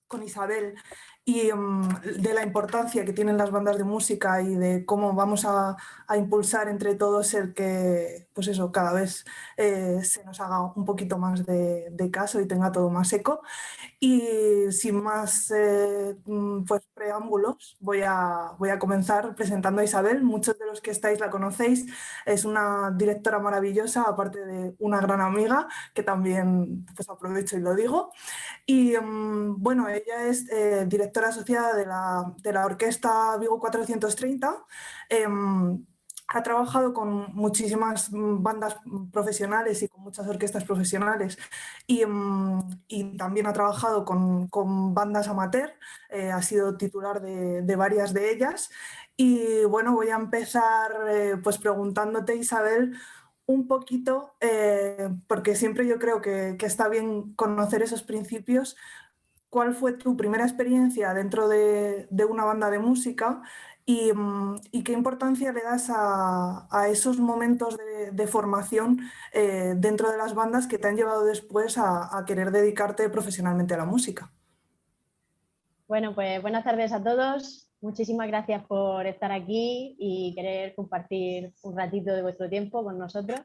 con Isabel y de la importancia que tienen las bandas de música y de cómo vamos a impulsar entre todos el que, pues eso, cada vez se nos haga un poquito más de caso y tenga todo más eco. Y sin más pues, preámbulos, voy a comenzar presentando a Isabel. Muchos de los que estáis la conocéis. Es una directora maravillosa, aparte de una gran amiga, que también pues, aprovecho y lo digo. Y bueno, ella es directora asociada de la Orquesta Vigo 430. Ha trabajado con muchísimas bandas profesionales y con muchas orquestas profesionales y también ha trabajado con bandas amateur, ha sido titular de varias de ellas. Y bueno, voy a empezar pues preguntándote, Isabel, un poquito, porque siempre yo creo que está bien conocer esos principios. ¿Cuál fue tu primera experiencia dentro de una banda de música y qué importancia le das a esos momentos de formación dentro de las bandas que te han llevado después a querer dedicarte profesionalmente a la música? Bueno, pues buenas tardes a todos. Muchísimas gracias por estar aquí y querer compartir un ratito de vuestro tiempo con nosotros.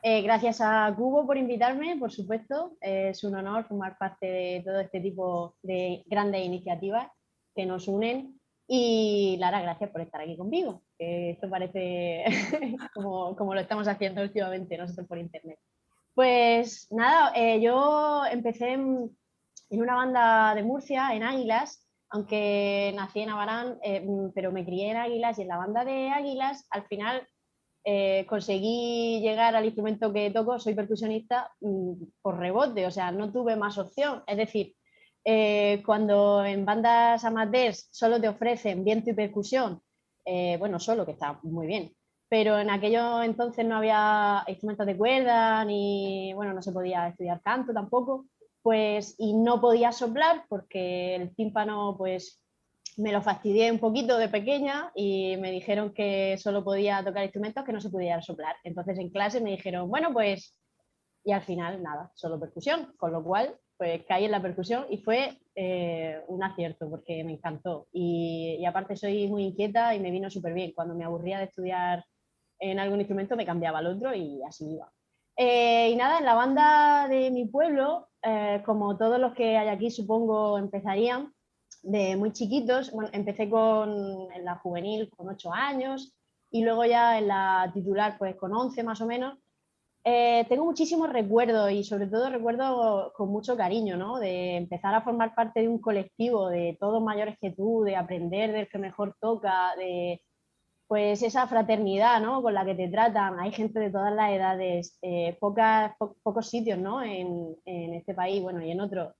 Gracias a Cubo por invitarme, por supuesto. Es un honor formar parte de todo este tipo de grandes iniciativas que nos unen. Y Lara, gracias por estar aquí conmigo, que esto parece como lo estamos haciendo últimamente nosotros por internet. Pues nada, yo empecé en una banda de Murcia, en Águilas, aunque nací en Abarán, pero me crié en Águilas y en la banda de Águilas al final conseguí llegar al instrumento que toco, soy percusionista, por rebote, o sea, no tuve más opción. Es decir, cuando en bandas amateurs solo te ofrecen viento y percusión, bueno, solo, que está muy bien, pero en aquello entonces no había instrumentos de cuerda, ni, bueno, no se podía estudiar canto tampoco, pues, y no podía soplar porque el tímpano, pues, me lo fastidié un poquito de pequeña y me dijeron que solo podía tocar instrumentos que no se pudiera soplar. Entonces en clase me dijeron, bueno, pues, y al final nada, solo percusión, con lo cual pues caí en la percusión y fue un acierto porque me encantó. Y aparte soy muy inquieta y me vino súper bien. Cuando me aburría de estudiar en algún instrumento me cambiaba al otro y así iba. Y nada, en la banda de mi pueblo, como todos los que hay aquí supongo empezarían, de muy chiquitos. Bueno, empecé en la juvenil con 8 años y luego ya en la titular pues con 11 más o menos. Tengo muchísimos recuerdos y sobre todo recuerdos con mucho cariño, ¿no? De empezar a formar parte de un colectivo de todos mayores que tú, de aprender del que mejor toca, de pues esa fraternidad, ¿no? Con la que te tratan. Hay gente de todas las edades, pocos sitios, ¿no? En este país, bueno, y en otros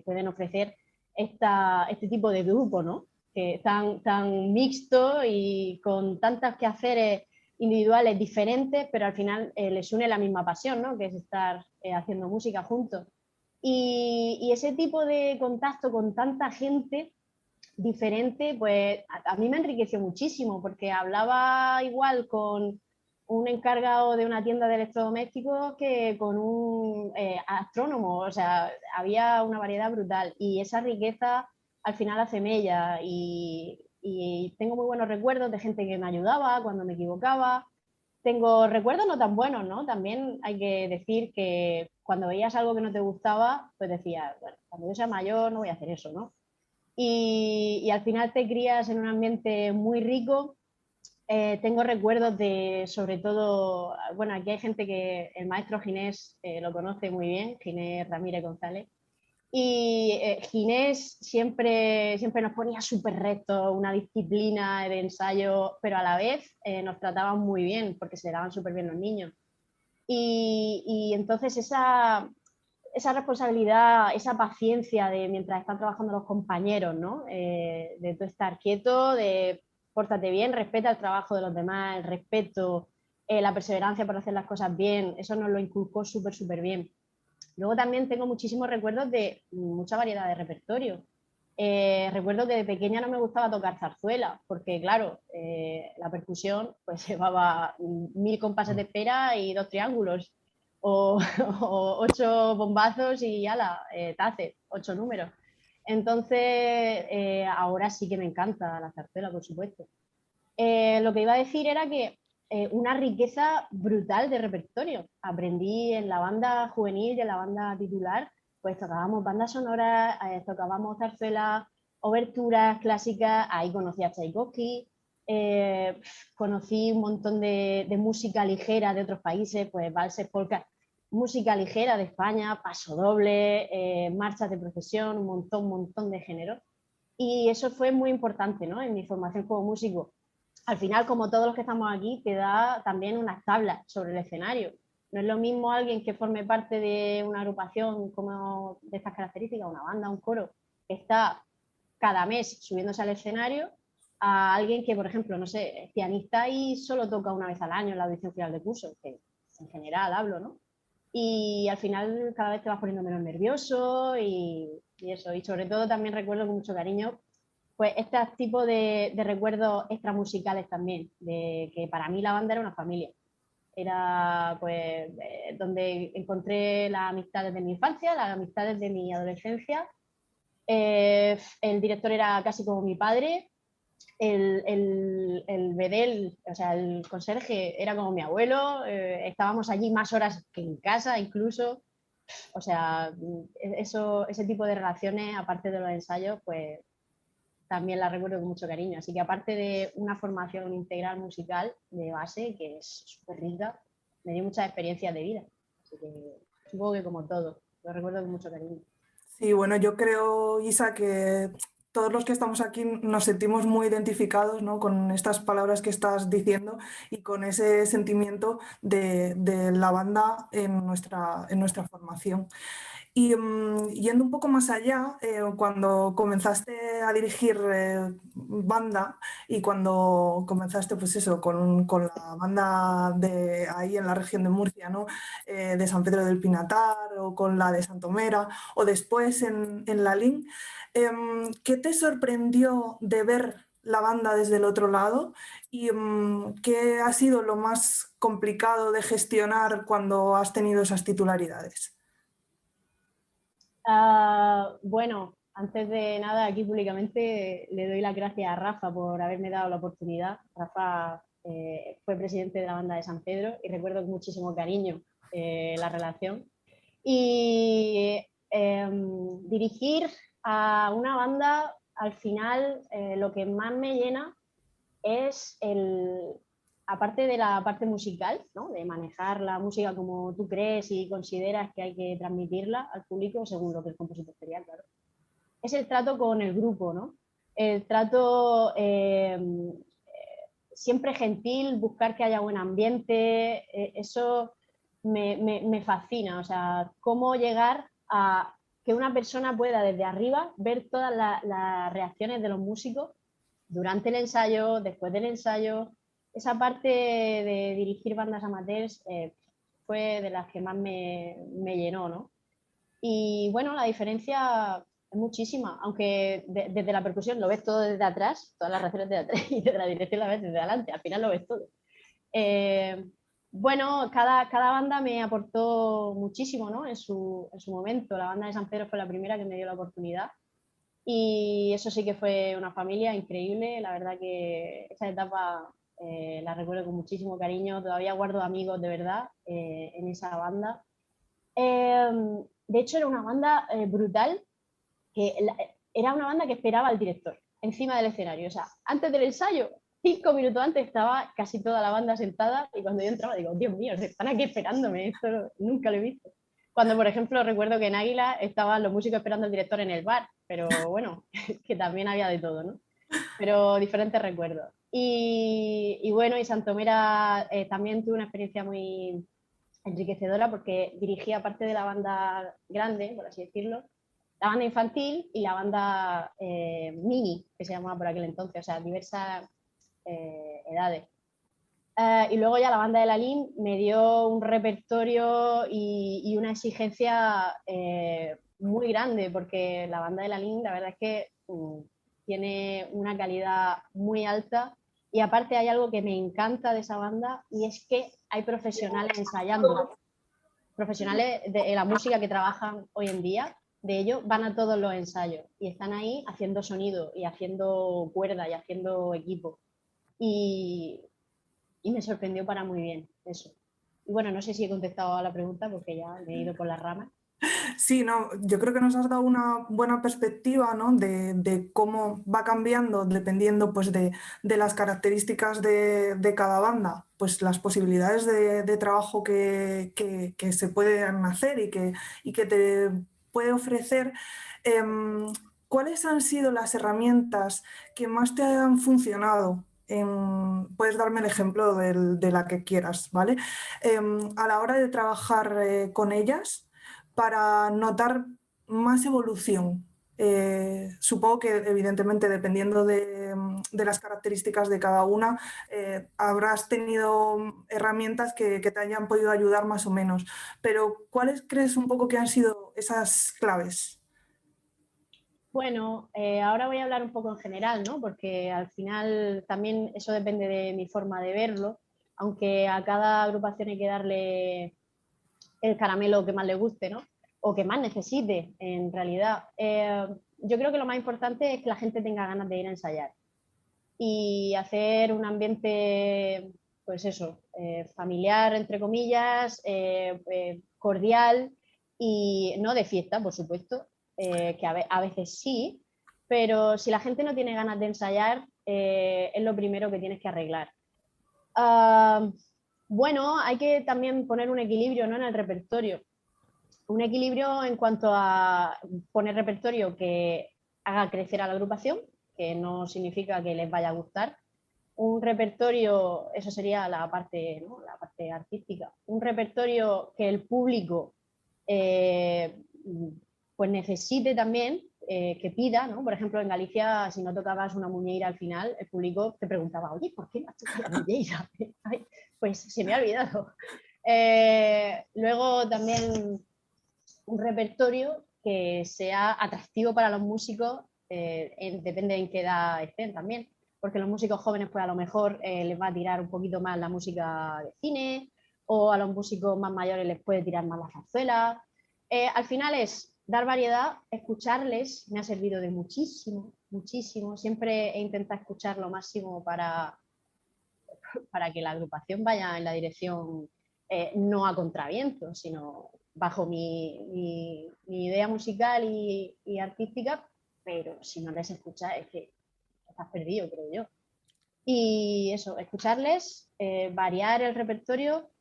pueden ofrecer este tipo de grupo, ¿no? Que tan mixto y con tantos quehaceres individuales diferentes, pero al final les une la misma pasión, ¿no? Que es estar haciendo música juntos. Y ese tipo de contacto con tanta gente diferente, pues a mí me enriqueció muchísimo porque hablaba igual con un encargado de una tienda de electrodomésticos que con un astrónomo, o sea, había una variedad brutal y esa riqueza al final hace mella y tengo muy buenos recuerdos de gente que me ayudaba cuando me equivocaba. Tengo recuerdos no tan buenos, ¿no? También hay que decir que cuando veías algo que no te gustaba, pues decías, bueno, cuando yo sea mayor no voy a hacer eso, ¿no? Y al final te crías en un ambiente muy rico. Tengo recuerdos de, sobre todo, bueno, aquí hay gente que el maestro Ginés lo conoce muy bien, Ginés Ramírez González, y Ginés siempre nos ponía súper rectos, una disciplina de ensayo, pero a la vez nos trataban muy bien porque se le daban súper bien los niños. Y entonces esa responsabilidad, esa paciencia de mientras están trabajando los compañeros, ¿no? De tú estar quieto, de pórtate bien, respeta el trabajo de los demás, el respeto, la perseverancia por hacer las cosas bien, eso nos lo inculcó súper bien. Luego también tengo muchísimos recuerdos de mucha variedad de repertorio. Recuerdo que de pequeña no me gustaba tocar zarzuela, porque claro, la percusión pues llevaba 1000 compases de espera y 2 triángulos, o 8 bombazos y ala, tace, 8 números. Entonces, ahora sí que me encanta la zarzuela, por supuesto. Lo que iba a decir era que una riqueza brutal de repertorio. Aprendí en la banda juvenil y en la banda titular, pues tocábamos bandas sonoras, tocábamos zarzuelas, oberturas clásicas, ahí conocí a Tchaikovsky, conocí un montón de música ligera de otros países, pues valses, polka, música ligera de España, pasodoble, marchas de procesión, un montón de géneros. Y eso fue muy importante, ¿no?, en mi formación como músico. Al final, como todos los que estamos aquí, te da también unas tablas sobre el escenario. No es lo mismo alguien que forme parte de una agrupación como de estas características, una banda, un coro, que está cada mes subiéndose al escenario, a alguien que, por ejemplo, no sé, es pianista y solo toca una vez al año en la audición final de curso, que en general hablo, ¿no? Y al final cada vez te vas poniendo menos nervioso y eso. Y sobre todo también recuerdo con mucho cariño pues este tipo de recuerdos extramusicales también, de que para mí la banda era una familia. Era pues donde encontré las amistades de mi infancia, las amistades de mi adolescencia. El director era casi como mi padre, el bedel, o sea, el conserje era como mi abuelo, estábamos allí más horas que en casa incluso. O sea, ese tipo de relaciones, aparte de los ensayos, pues también la recuerdo con mucho cariño. Así que aparte de una formación integral musical de base, que es súper rica, me dio muchas experiencias de vida. Así que supongo que como todo, lo recuerdo con mucho cariño. Sí, bueno, yo creo, Isa, que todos los que estamos aquí nos sentimos muy identificados, ¿no?, con estas palabras que estás diciendo y con ese sentimiento de la banda en nuestra formación. Y yendo un poco más allá, cuando comenzaste a dirigir banda y cuando comenzaste, pues eso, con la banda de ahí en la región de Murcia, ¿no?, de San Pedro del Pinatar o con la de Santomera o después en la LIN, ¿qué te sorprendió de ver la banda desde el otro lado y qué ha sido lo más complicado de gestionar cuando has tenido esas titularidades? Bueno, antes de nada, aquí públicamente le doy las gracias a Rafa por haberme dado la oportunidad. Rafa fue presidente de la banda de San Pedro y recuerdo con muchísimo cariño la relación. Y dirigir a una banda, al final, lo que más me llena es aparte de la parte musical, ¿no?, de manejar la música como tú crees y consideras que hay que transmitirla al público, según lo que el compositor quería, claro, es el trato con el grupo, ¿no? El trato siempre gentil, buscar que haya buen ambiente, eso me fascina, o sea, cómo llegar a que una persona pueda desde arriba ver todas las reacciones de los músicos durante el ensayo, después del ensayo. Esa parte de dirigir bandas amateurs fue de las que más me llenó, ¿no? Y bueno, la diferencia es muchísima, aunque desde la percusión lo ves todo desde atrás, todas las reacciones desde atrás, y desde la dirección la ves desde adelante, al final lo ves todo. Bueno, cada banda me aportó muchísimo, ¿no?, en su momento. La banda de San Pedro fue la primera que me dio la oportunidad y eso sí que fue una familia increíble. La verdad que esa etapa la recuerdo con muchísimo cariño. Todavía guardo amigos de verdad en esa banda. De hecho, era una banda brutal, que era una banda que esperaba al director encima del escenario. O sea, antes del ensayo, 5 minutos antes, estaba casi toda la banda sentada y cuando yo entraba digo, Dios mío, están aquí esperándome, esto nunca lo he visto. Cuando, por ejemplo, recuerdo que en Águila estaban los músicos esperando al director en el bar, pero bueno, que también había de todo, ¿no? Pero diferentes recuerdos. Y bueno, y Santomera también tuve una experiencia muy enriquecedora porque dirigía parte de la banda grande, por así decirlo, la banda infantil y la banda mini, que se llamaba por aquel entonces, o sea, diversas edades. Y luego ya la banda de la LIN me dio un repertorio y una exigencia muy grande, porque la banda de la LIN, la verdad es que tiene una calidad muy alta y aparte hay algo que me encanta de esa banda y es que hay profesionales ensayando, profesionales de la música que trabajan hoy en día de ellos van a todos los ensayos y están ahí haciendo sonido y haciendo cuerda y haciendo equipo. Y, y me sorprendió para muy bien eso. Y bueno, no sé si he contestado a la pregunta porque ya me he ido por las ramas. Sí, no, yo creo que nos has dado una buena perspectiva, ¿no? de cómo va cambiando dependiendo pues, de las características de cada banda, pues las posibilidades de trabajo que se pueden hacer y que te puede ofrecer. Em, ¿Cuáles han sido las herramientas que más te han funcionado? Puedes darme el ejemplo de la que quieras, ¿vale? A la hora de trabajar con ellas para notar más evolución. Supongo que evidentemente dependiendo de las características de cada una, habrás tenido herramientas que te hayan podido ayudar más o menos, pero ¿cuáles crees un poco que han sido esas claves? Bueno, ahora voy a hablar un poco en general, ¿no? Porque al final también eso depende de mi forma de verlo, aunque a cada agrupación hay que darle el caramelo que más le guste, ¿no? O que más necesite, en realidad. Yo creo que lo más importante es que la gente tenga ganas de ir a ensayar y hacer un ambiente, pues eso, familiar, entre comillas, cordial y no de fiesta, por supuesto, que a veces sí, pero si la gente no tiene ganas de ensayar, es lo primero que tienes que arreglar. Uh, bueno, hay que también poner un equilibrio, ¿no? En el repertorio. Un equilibrio en cuanto a poner repertorio que haga crecer a la agrupación, que no significa que les vaya a gustar. Un repertorio, eso sería la parte, ¿no? La parte artística. Un repertorio que el público eh, pues necesite también, que pida, ¿no? Por ejemplo, en Galicia, si no tocabas una muñeira al final, el público te preguntaba, oye, ¿por qué no has tocado la muñeira? Ay, pues se me ha olvidado. Luego también un repertorio que sea atractivo para los músicos, depende en qué edad estén también, porque los músicos jóvenes pues a lo mejor les va a tirar un poquito más la música de cine, o a los músicos más mayores les puede tirar más la zarzuela. Al final es dar variedad, escucharles, me ha servido de muchísimo, muchísimo. Siempre he intentado escuchar lo máximo para que la agrupación vaya en la dirección, no a contraviento, sino bajo mi idea musical y artística, pero si no les escuchas es que estás perdido, creo yo. Y eso, escucharles, variar el repertorio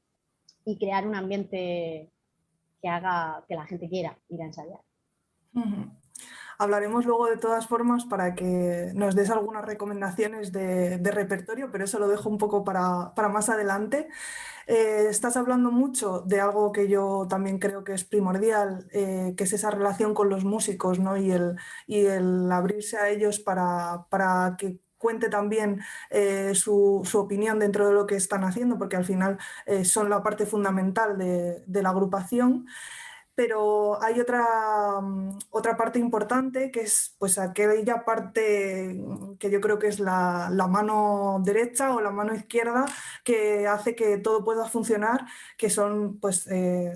y crear un ambiente que haga que la gente quiera ir a ensayar. Uh-huh. Hablaremos luego de todas formas para que nos des algunas recomendaciones de repertorio, pero eso lo dejo un poco para más adelante. Estás hablando mucho de algo que yo también creo que es primordial, que es esa relación con los músicos, ¿no? Y el abrirse a ellos para que cuente también su opinión dentro de lo que están haciendo, porque al final son la parte fundamental de la agrupación. Pero hay otra parte importante que es pues aquella parte que yo creo que es la mano derecha o la mano izquierda que hace que todo pueda funcionar, que son, pues,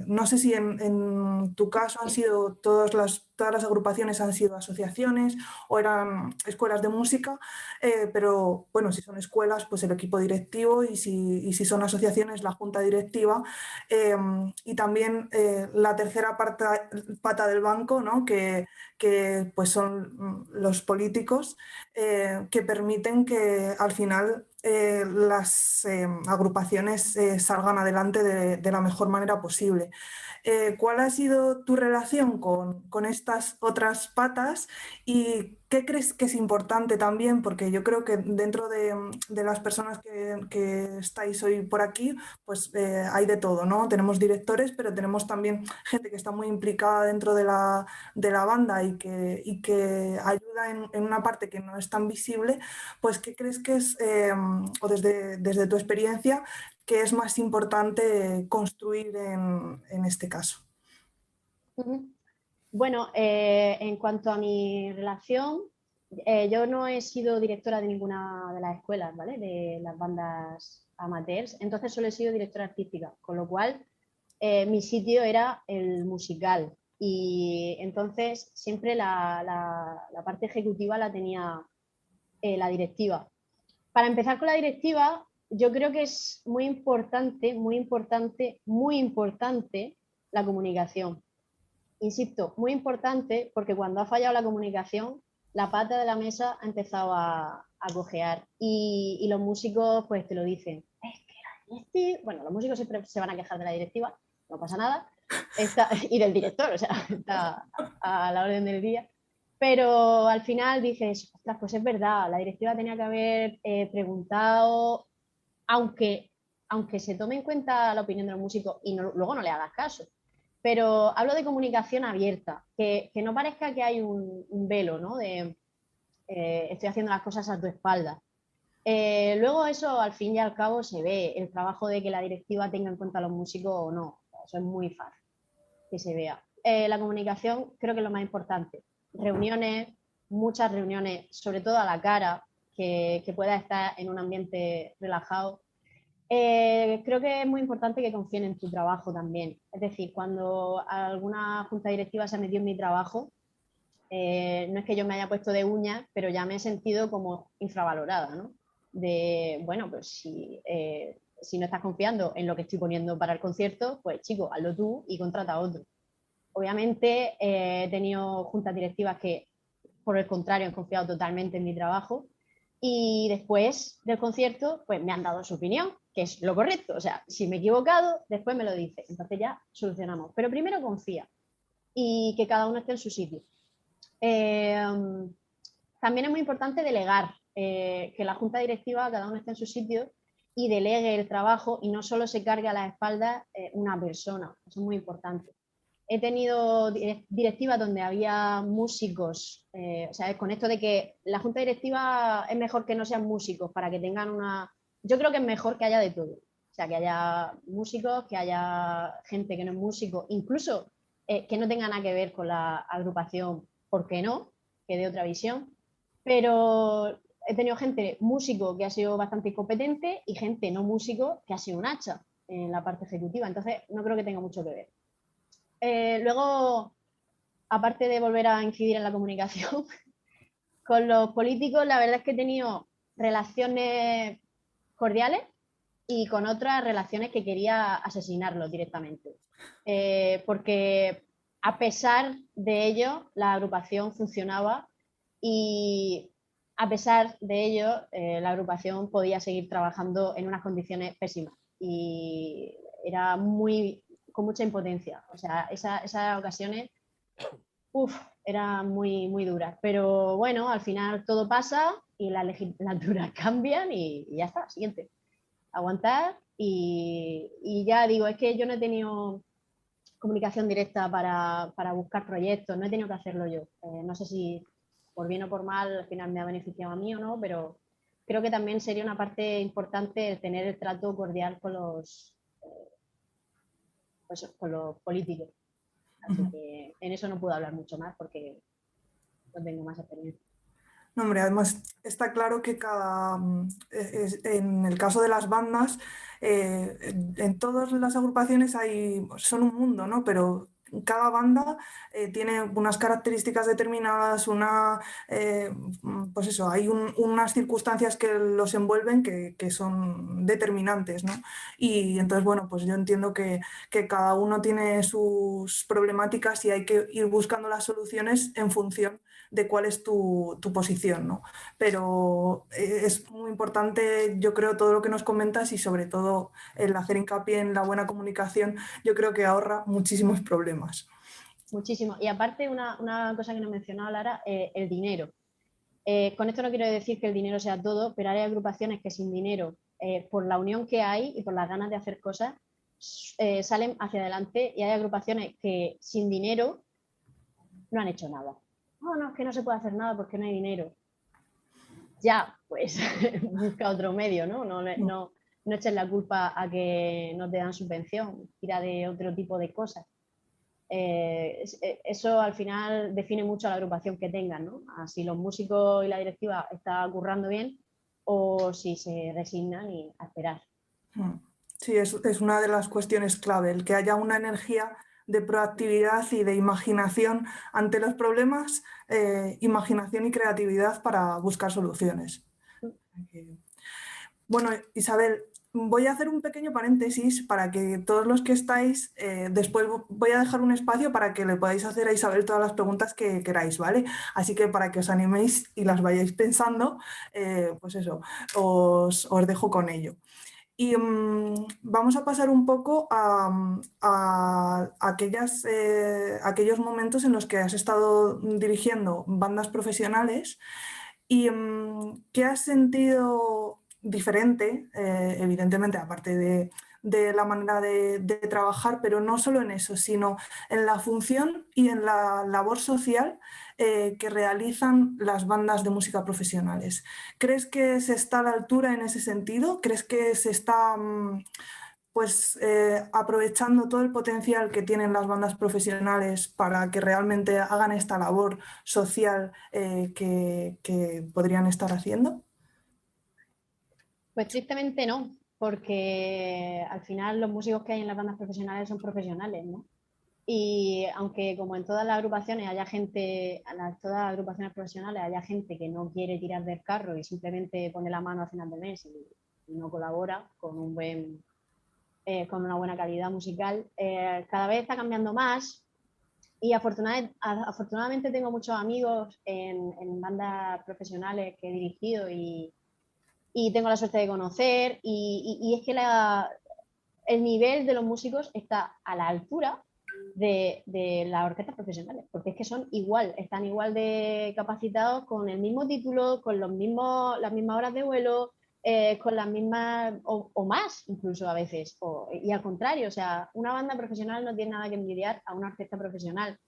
no sé si en tu caso han sido todas las agrupaciones han sido asociaciones o eran escuelas de música, pero bueno, si son escuelas, pues el equipo directivo y si son asociaciones, la junta directiva. Y también la tercera pata del banco, ¿no? que pues son los políticos, que permiten que al final las agrupaciones salgan adelante de la mejor manera posible. ¿Cuál ha sido tu relación con estas otras patas y qué crees que es importante también? Porque yo creo que dentro de las personas que estáis hoy por aquí, pues hay de todo, ¿no? Tenemos directores, pero tenemos también gente que está muy implicada dentro de la banda y que ayuda en una parte que no es tan visible. Pues, ¿qué crees que es, o desde tu experiencia, qué es más importante construir en este caso? Bueno, en cuanto a mi relación, yo no he sido directora de ninguna de las escuelas, ¿vale? De las bandas amateurs, entonces solo he sido directora artística, con lo cual mi sitio era el musical y entonces siempre la parte ejecutiva la tenía la directiva. Para empezar con la directiva, yo creo que es muy importante, muy importante, muy importante la comunicación. Insisto, muy importante porque cuando ha fallado la comunicación, la pata de la mesa ha empezado a cojear y los músicos pues te lo dicen. Es que la directiva, bueno, los músicos siempre se van a quejar de la directiva, no pasa nada, y del director, o sea, está a la orden del día. Pero al final dices, ostras, pues es verdad, la directiva tenía que haber preguntado, aunque se tome en cuenta la opinión de los músicos y luego no le hagas caso. Pero hablo de comunicación abierta, que no parezca que hay un velo, ¿no? De estoy haciendo las cosas a tu espalda. Luego eso al fin y al cabo se ve, el trabajo de que la directiva tenga en cuenta a los músicos o no. Eso es muy fácil que se vea. La comunicación creo que es lo más importante. Reuniones, muchas reuniones, sobre todo a la cara, que pueda estar en un ambiente relajado. Creo que es muy importante que confíen en tu trabajo también. Es decir, cuando alguna junta directiva se ha metido en mi trabajo, no es que yo me haya puesto de uñas, pero ya me he sentido como infravalorada, ¿no? De, bueno, pues si no estás confiando en lo que estoy poniendo para el concierto, pues chico, hazlo tú y contrata a otro. Obviamente he tenido juntas directivas que, por el contrario, han confiado totalmente en mi trabajo y después del concierto, pues me han dado su opinión, que es lo correcto. O sea, si me he equivocado, después me lo dice. Entonces ya solucionamos. Pero primero confía y que cada uno esté en su sitio. También es muy importante delegar, que la junta directiva, cada uno esté en su sitio y delegue el trabajo y no solo se cargue a las espaldas una persona. Eso es muy importante. He tenido directivas donde había músicos, o sea, con esto de que la junta directiva es mejor que no sean músicos para que tengan una... Yo creo que es mejor que haya de todo. O sea, que haya músicos, que haya gente que no es músico, incluso que no tenga nada que ver con la agrupación, ¿por qué no? Que dé otra visión. Pero he tenido gente músico que ha sido bastante competente y gente no músico que ha sido un hacha en la parte ejecutiva. Entonces, no creo que tenga mucho que ver. Luego, aparte de volver a incidir en la comunicación, con los políticos la verdad es que he tenido relaciones cordiales y con otras relaciones que quería asesinarlos directamente. Porque a pesar de ello, la agrupación funcionaba y a pesar de ello, la agrupación podía seguir trabajando en unas condiciones pésimas y era con mucha impotencia. O sea, esas ocasiones, eran muy duras. Pero bueno, al final todo pasa y las legislaturas cambian y ya está, siguiente. Aguantar y ya digo, es que yo no he tenido comunicación directa para buscar proyectos, no he tenido que hacerlo yo. No sé si por bien o por mal al final me ha beneficiado a mí o no, pero creo que también sería una parte importante el tener el trato cordial con los políticos. Así que en eso no puedo hablar mucho más porque no tengo más experiencia. No, hombre, además está claro que en el caso de las bandas, en todas las agrupaciones son un mundo, ¿no? Pero cada banda tiene unas características determinadas, pues eso, hay unas circunstancias que los envuelven que son determinantes, ¿no? Y entonces, bueno, pues yo entiendo que cada uno tiene sus problemáticas y hay que ir buscando las soluciones en función de cuál es tu posición, ¿no? Pero es muy importante, yo creo, todo lo que nos comentas y sobre todo el hacer hincapié en la buena comunicación, yo creo que ahorra muchísimos problemas. Muchísimo. Y aparte, una cosa que no he mencionado, Lara, el dinero. Con esto no quiero decir que el dinero sea todo, pero hay agrupaciones que sin dinero, por la unión que hay y por las ganas de hacer cosas, salen hacia adelante y hay agrupaciones que sin dinero no han hecho nada. No, es que no se puede hacer nada porque no hay dinero. Ya, pues busca otro medio, ¿no? No eches la culpa a que no te dan subvención, tira de otro tipo de cosas. Eso al final define mucho a la agrupación que tengan, ¿no? A si los músicos y la directiva están currando bien o si se resignan y a esperar. Sí, es una de las cuestiones clave, el que haya una energía de proactividad y de imaginación ante los problemas, imaginación y creatividad para buscar soluciones. Bueno, Isabel, voy a hacer un pequeño paréntesis para que todos los que estáis, después voy a dejar un espacio para que le podáis hacer a Isabel todas las preguntas que queráis, ¿vale? Así que para que os animéis y las vayáis pensando, pues eso, os dejo con ello. Y vamos a pasar un poco a aquellos momentos en los que has estado dirigiendo bandas profesionales y qué has sentido diferente, evidentemente, aparte de la manera de trabajar, pero no solo en eso, sino en la función y en la labor social que realizan las bandas de música profesionales. ¿Crees que se está a la altura en ese sentido? ¿Crees que se está aprovechando todo el potencial que tienen las bandas profesionales para que realmente hagan esta labor social que podrían estar haciendo? Pues tristemente no, porque al final los músicos que hay en las bandas profesionales son profesionales, ¿no? Y aunque como en todas las agrupaciones haya gente, todas las agrupaciones profesionales haya gente que no quiere tirar del carro y simplemente pone la mano al final del mes y no colabora con con una buena calidad musical, cada vez está cambiando más y afortunadamente tengo muchos amigos en bandas profesionales que he dirigido y tengo la suerte de conocer y es que el nivel de los músicos está a la altura de las orquestas profesionales, porque es que están igual de capacitados con el mismo título, con las mismas horas de vuelo, con las mismas o más incluso a veces, y al contrario, o sea, una banda profesional no tiene nada que envidiar a una orquesta profesional.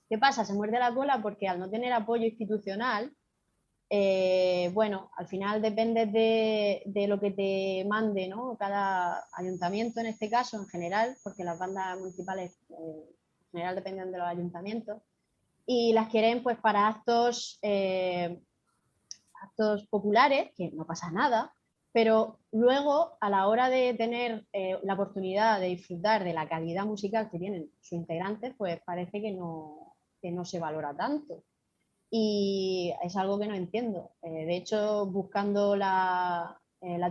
¿Qué pasa? Se muerde la cola porque al no tener apoyo institucional, bueno, al final depende de lo que te mande, ¿no? Cada ayuntamiento en este caso, en general, porque las bandas municipales en general dependen de los ayuntamientos, y las quieren pues para actos populares, que no pasa nada, pero luego a la hora de tener la oportunidad de disfrutar de la calidad musical que tienen sus integrantes, pues parece que no se valora tanto y es algo que no entiendo. De hecho, buscando la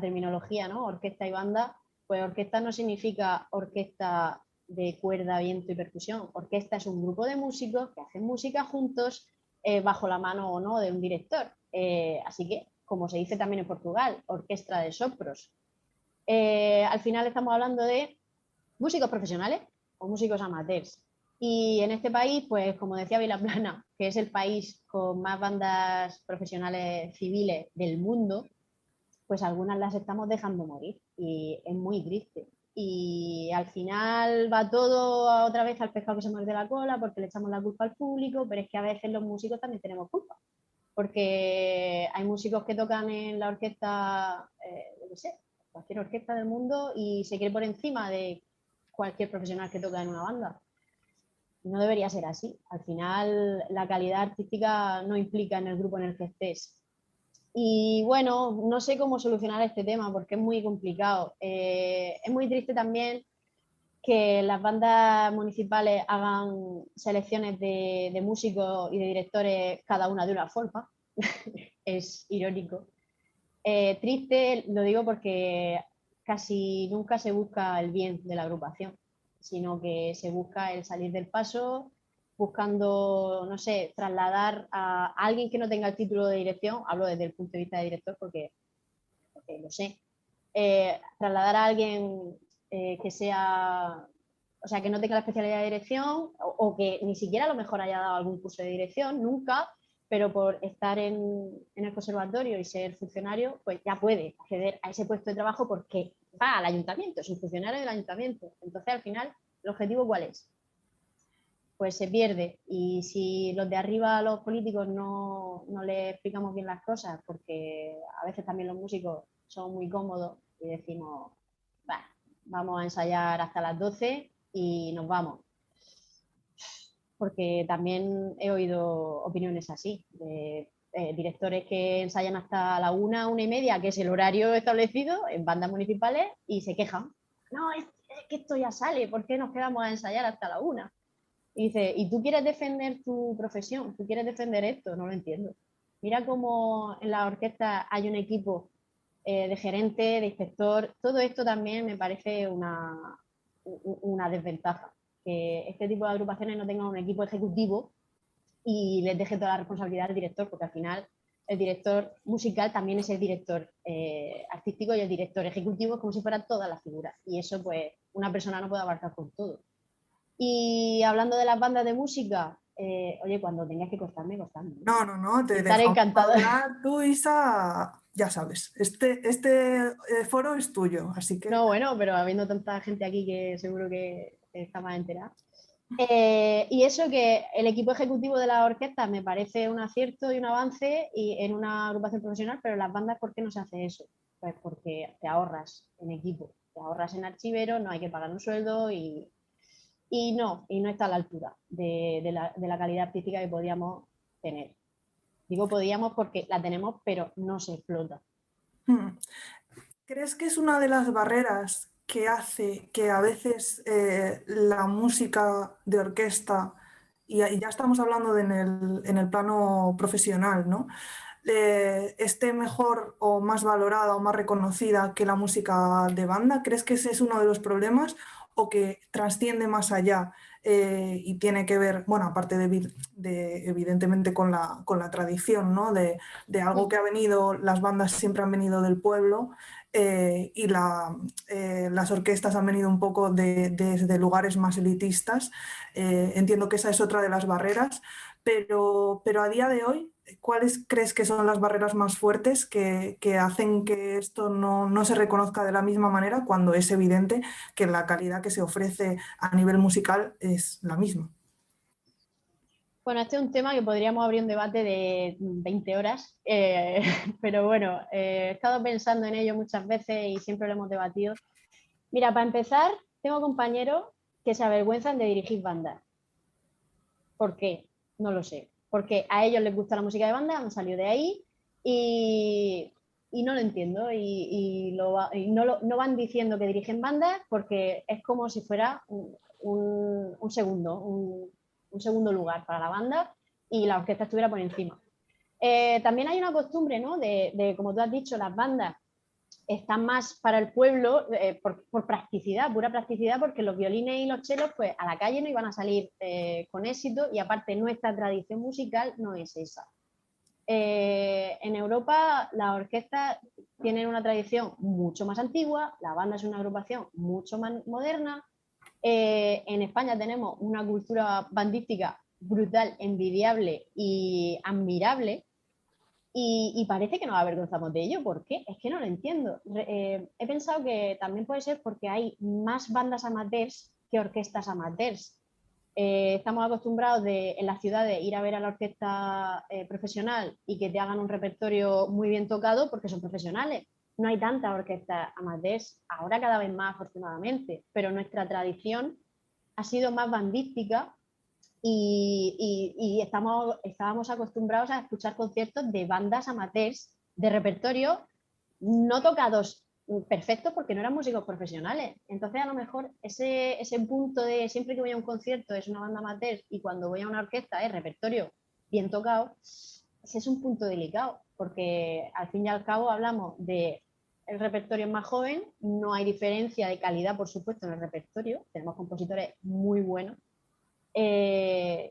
terminología, ¿no? Orquesta y banda, pues orquesta no significa orquesta de cuerda, viento y percusión. Orquesta es un grupo de músicos que hacen música juntos bajo la mano o no de un director. Así que, como se dice también en Portugal, orquestra de sopros. Al final estamos hablando de músicos profesionales o músicos amateurs. Y en este país, pues como decía Vilaplana, que es el país con más bandas profesionales civiles del mundo, pues algunas las estamos dejando morir y es muy triste. Y al final va todo otra vez al pescado que se muerde la cola porque le echamos la culpa al público, pero es que a veces los músicos también tenemos culpa. Porque hay músicos que tocan en la orquesta, yo qué sé, cualquier orquesta del mundo y se cree por encima de cualquier profesional que toca en una banda. No debería ser así. Al final, la calidad artística no implica en el grupo en el que estés. Y bueno, no sé cómo solucionar este tema porque es muy complicado. Es muy triste también que las bandas municipales hagan selecciones de músicos y de directores cada una de una forma. Es irónico. Triste, lo digo porque casi nunca se busca el bien de la agrupación, sino que se busca el salir del paso, buscando, no sé, trasladar a alguien que no tenga el título de dirección, hablo desde el punto de vista de director porque lo sé, trasladar a alguien que sea, o sea, que no tenga la especialidad de dirección o que ni siquiera a lo mejor haya dado algún curso de dirección, nunca, pero por estar en el conservatorio y ser funcionario, pues ya puede acceder a ese puesto de trabajo porque va al ayuntamiento, es un funcionario del ayuntamiento. Entonces, al final, ¿el objetivo cuál es? Pues se pierde. Y si los de arriba, los políticos, no les explicamos bien las cosas, porque a veces también los músicos son muy cómodos y decimos, vamos a ensayar hasta las 12 y nos vamos. Porque también he oído opiniones así, de directores que ensayan hasta la 1, 1:30, que es el horario establecido en bandas municipales, y se quejan. No, que esto ya sale, ¿por qué nos quedamos a ensayar hasta la 1? Y dice, ¿y tú quieres defender tu profesión? ¿Tú quieres defender esto? No lo entiendo. Mira cómo en la orquesta hay un equipo de gerente, de inspector. Todo esto también me parece una desventaja. Que este tipo de agrupaciones no tengan un equipo ejecutivo y les deje toda la responsabilidad al director, porque al final el director musical también es el director artístico y el director ejecutivo es como si fueran todas las figuras. Y eso, pues, una persona no puede abarcar con todo. Y hablando de las bandas de música, oye, cuando tengas que cortarme, cortarme. No, te Estaré dejamos encantada. hablar tú, Isa, ya sabes, este foro es tuyo, así que... No, bueno, pero habiendo tanta gente aquí que seguro que está más enterada. Y eso, que el equipo ejecutivo de la orquesta me parece un acierto y un avance y en una agrupación profesional, pero las bandas, ¿por qué no se hace eso? Pues porque te ahorras en equipo, te ahorras en archivero, no hay que pagar un sueldo y no está a la altura de la calidad artística que podíamos tener. Digo podíamos porque la tenemos, pero no se explota. ¿Crees que es una de las barreras que hace que a veces la música de orquesta, y ya estamos hablando en el plano profesional, ¿no? Esté mejor o más valorada o más reconocida que la música de banda? ¿Crees que ese es uno de los problemas o que trasciende más allá y tiene que ver, bueno, aparte evidentemente con la tradición, ¿no? De algo que ha venido, las bandas siempre han venido del pueblo y las orquestas han venido un poco desde lugares más elitistas. Entiendo que esa es otra de las barreras, pero a día de hoy, ¿cuáles crees que son las barreras más fuertes que hacen que esto no se reconozca de la misma manera cuando es evidente que la calidad que se ofrece a nivel musical es la misma? Bueno, este es un tema que podríamos abrir un debate de 20 horas, pero bueno, he estado pensando en ello muchas veces y siempre lo hemos debatido. Mira, para empezar, tengo compañeros que se avergüenzan de dirigir bandas. ¿Por qué? No lo sé. Porque a ellos les gusta la música de banda, han salido de ahí y, y no lo entiendo. No van diciendo que dirigen bandas porque es como si fuera un segundo lugar para la banda y la orquesta estuviera por encima. También hay una costumbre, ¿no? Como tú has dicho, las bandas están más para el pueblo por practicidad, pura practicidad, porque los violines y los chelos pues a la calle no iban a salir con éxito y aparte nuestra tradición musical no es esa. En Europa las orquestas tienen una tradición mucho más antigua, la banda es una agrupación mucho más moderna. En España tenemos una cultura bandística brutal, envidiable y admirable. Y parece que nos avergonzamos de ello. ¿Por qué? Es que no lo entiendo. He pensado que también puede ser porque hay más bandas amateurs que orquestas amateurs. Estamos acostumbrados en las ciudades ir a ver a la orquesta profesional y que te hagan un repertorio muy bien tocado porque son profesionales. No hay tantas orquestas amateurs, ahora cada vez más afortunadamente, pero nuestra tradición ha sido más bandística y estábamos acostumbrados a escuchar conciertos de bandas amateurs de repertorio no tocados perfectos porque no eran músicos profesionales. Entonces, a lo mejor ese punto de siempre que voy a un concierto es una banda amateur y cuando voy a una orquesta es repertorio bien tocado, ese es un punto delicado porque al fin y al cabo hablamos de el repertorio más joven, no hay diferencia de calidad, por supuesto, en el repertorio, tenemos compositores muy buenos, y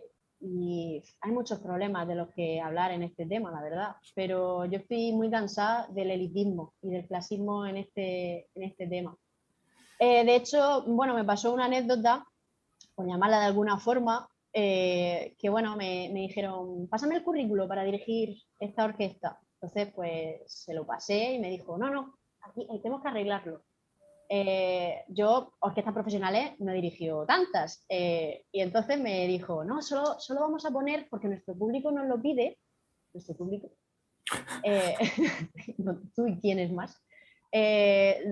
hay muchos problemas de los que hablar en este tema, la verdad, pero yo estoy muy cansada del elitismo y del clasismo en este tema. De hecho, bueno, me pasó una anécdota, por llamarla de alguna forma, que bueno, me dijeron, pásame el currículo para dirigir esta orquesta. Entonces, pues se lo pasé y me dijo, no, aquí tenemos que arreglarlo. Yo orquestas profesionales no he dirigido tantas y entonces me dijo, no, solo vamos a poner, porque nuestro público nos lo pide, nuestro público, eh, tú y quién es más,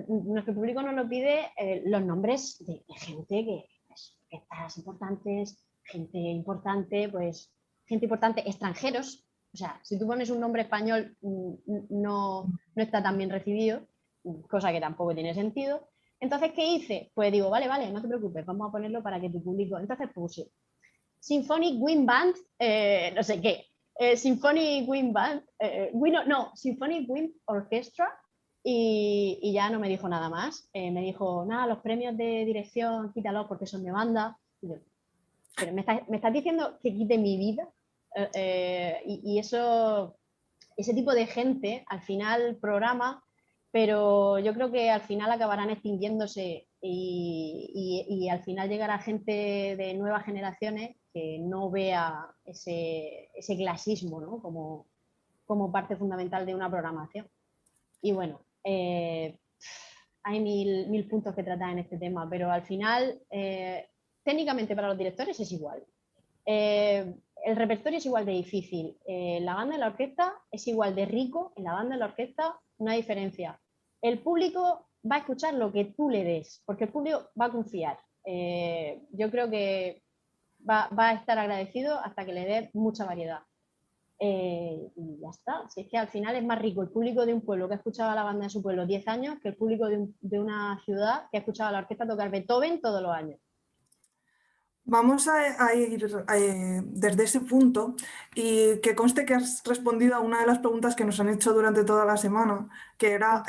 nuestro público nos lo pide los nombres de gente que, pues, orquestas importantes, gente importante, extranjeros, o sea, si tú pones un nombre español no está tan bien recibido, cosa que tampoco tiene sentido. Entonces, ¿qué hice? Pues digo, vale, no te preocupes, vamos a ponerlo para que tu público... Entonces puse Symphonic Wind Band, no sé qué, Symphonic Wind Band, Symphonic Wind Orchestra, y ya no me dijo nada más. Me dijo, nada, los premios de dirección, quítalos porque son de banda. Y yo, pero me estás diciendo que quite mi vida. Y eso, ese tipo de gente al final programa, pero yo creo que al final acabarán extinguiéndose y al final llegará gente de nuevas generaciones que no vea ese clasismo, ¿no? como parte fundamental de una programación. Y bueno, hay mil puntos que tratar en este tema, pero al final, técnicamente para los directores es igual. El repertorio es igual de difícil. La banda y la orquesta es igual de rico. En la banda y la orquesta no hay diferencia. El público va a escuchar lo que tú le des, porque el público va a confiar. Yo creo que va a estar agradecido hasta que le dé mucha variedad. Y ya está. Si es que al final es más rico el público de un pueblo que ha escuchado a la banda de su pueblo 10 años que el público de una ciudad que ha escuchado a la orquesta tocar Beethoven todos los años. Vamos a ir desde ese punto y que conste que has respondido a una de las preguntas que nos han hecho durante toda la semana, que era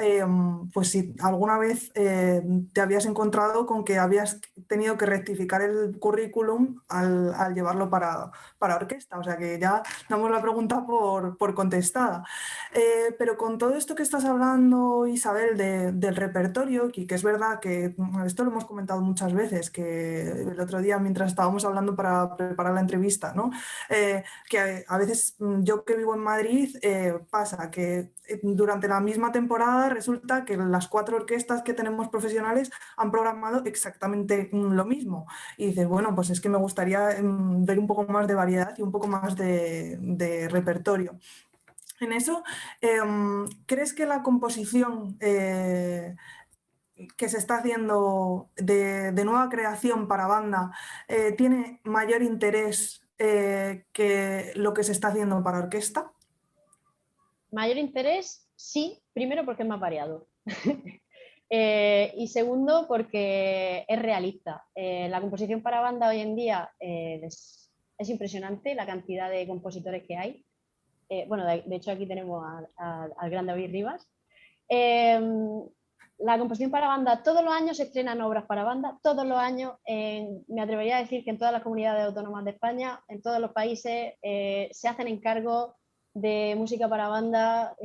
pues si alguna vez te habías encontrado con que habías tenido que rectificar el currículum al llevarlo para orquesta. O sea que ya damos la pregunta por contestada. Pero con todo esto que estás hablando, Isabel, del repertorio, y que es verdad que esto lo hemos comentado muchas veces, que el otro día mientras estábamos hablando para preparar la entrevista, ¿no? Que a veces yo que vivo en Madrid pasa que durante la misma temporada resulta que las 4 orquestas que tenemos profesionales han programado exactamente lo mismo. Y dices, bueno, pues es que me gustaría ver un poco más de variedad y un poco más de repertorio. En eso, ¿crees que la composición que se está haciendo de nueva creación para banda tiene mayor interés que lo que se está haciendo para orquesta? Mayor interés, sí, primero porque es más variado. Y segundo porque es realista. La composición para banda hoy en día es impresionante la cantidad de compositores que hay. Bueno, de hecho aquí tenemos al gran David Rivas. La composición para banda, todos los años se estrenan obras para banda, todos los años, me atrevería a decir que en todas las comunidades autónomas de España, en todos los países, se hacen encargos de música para banda,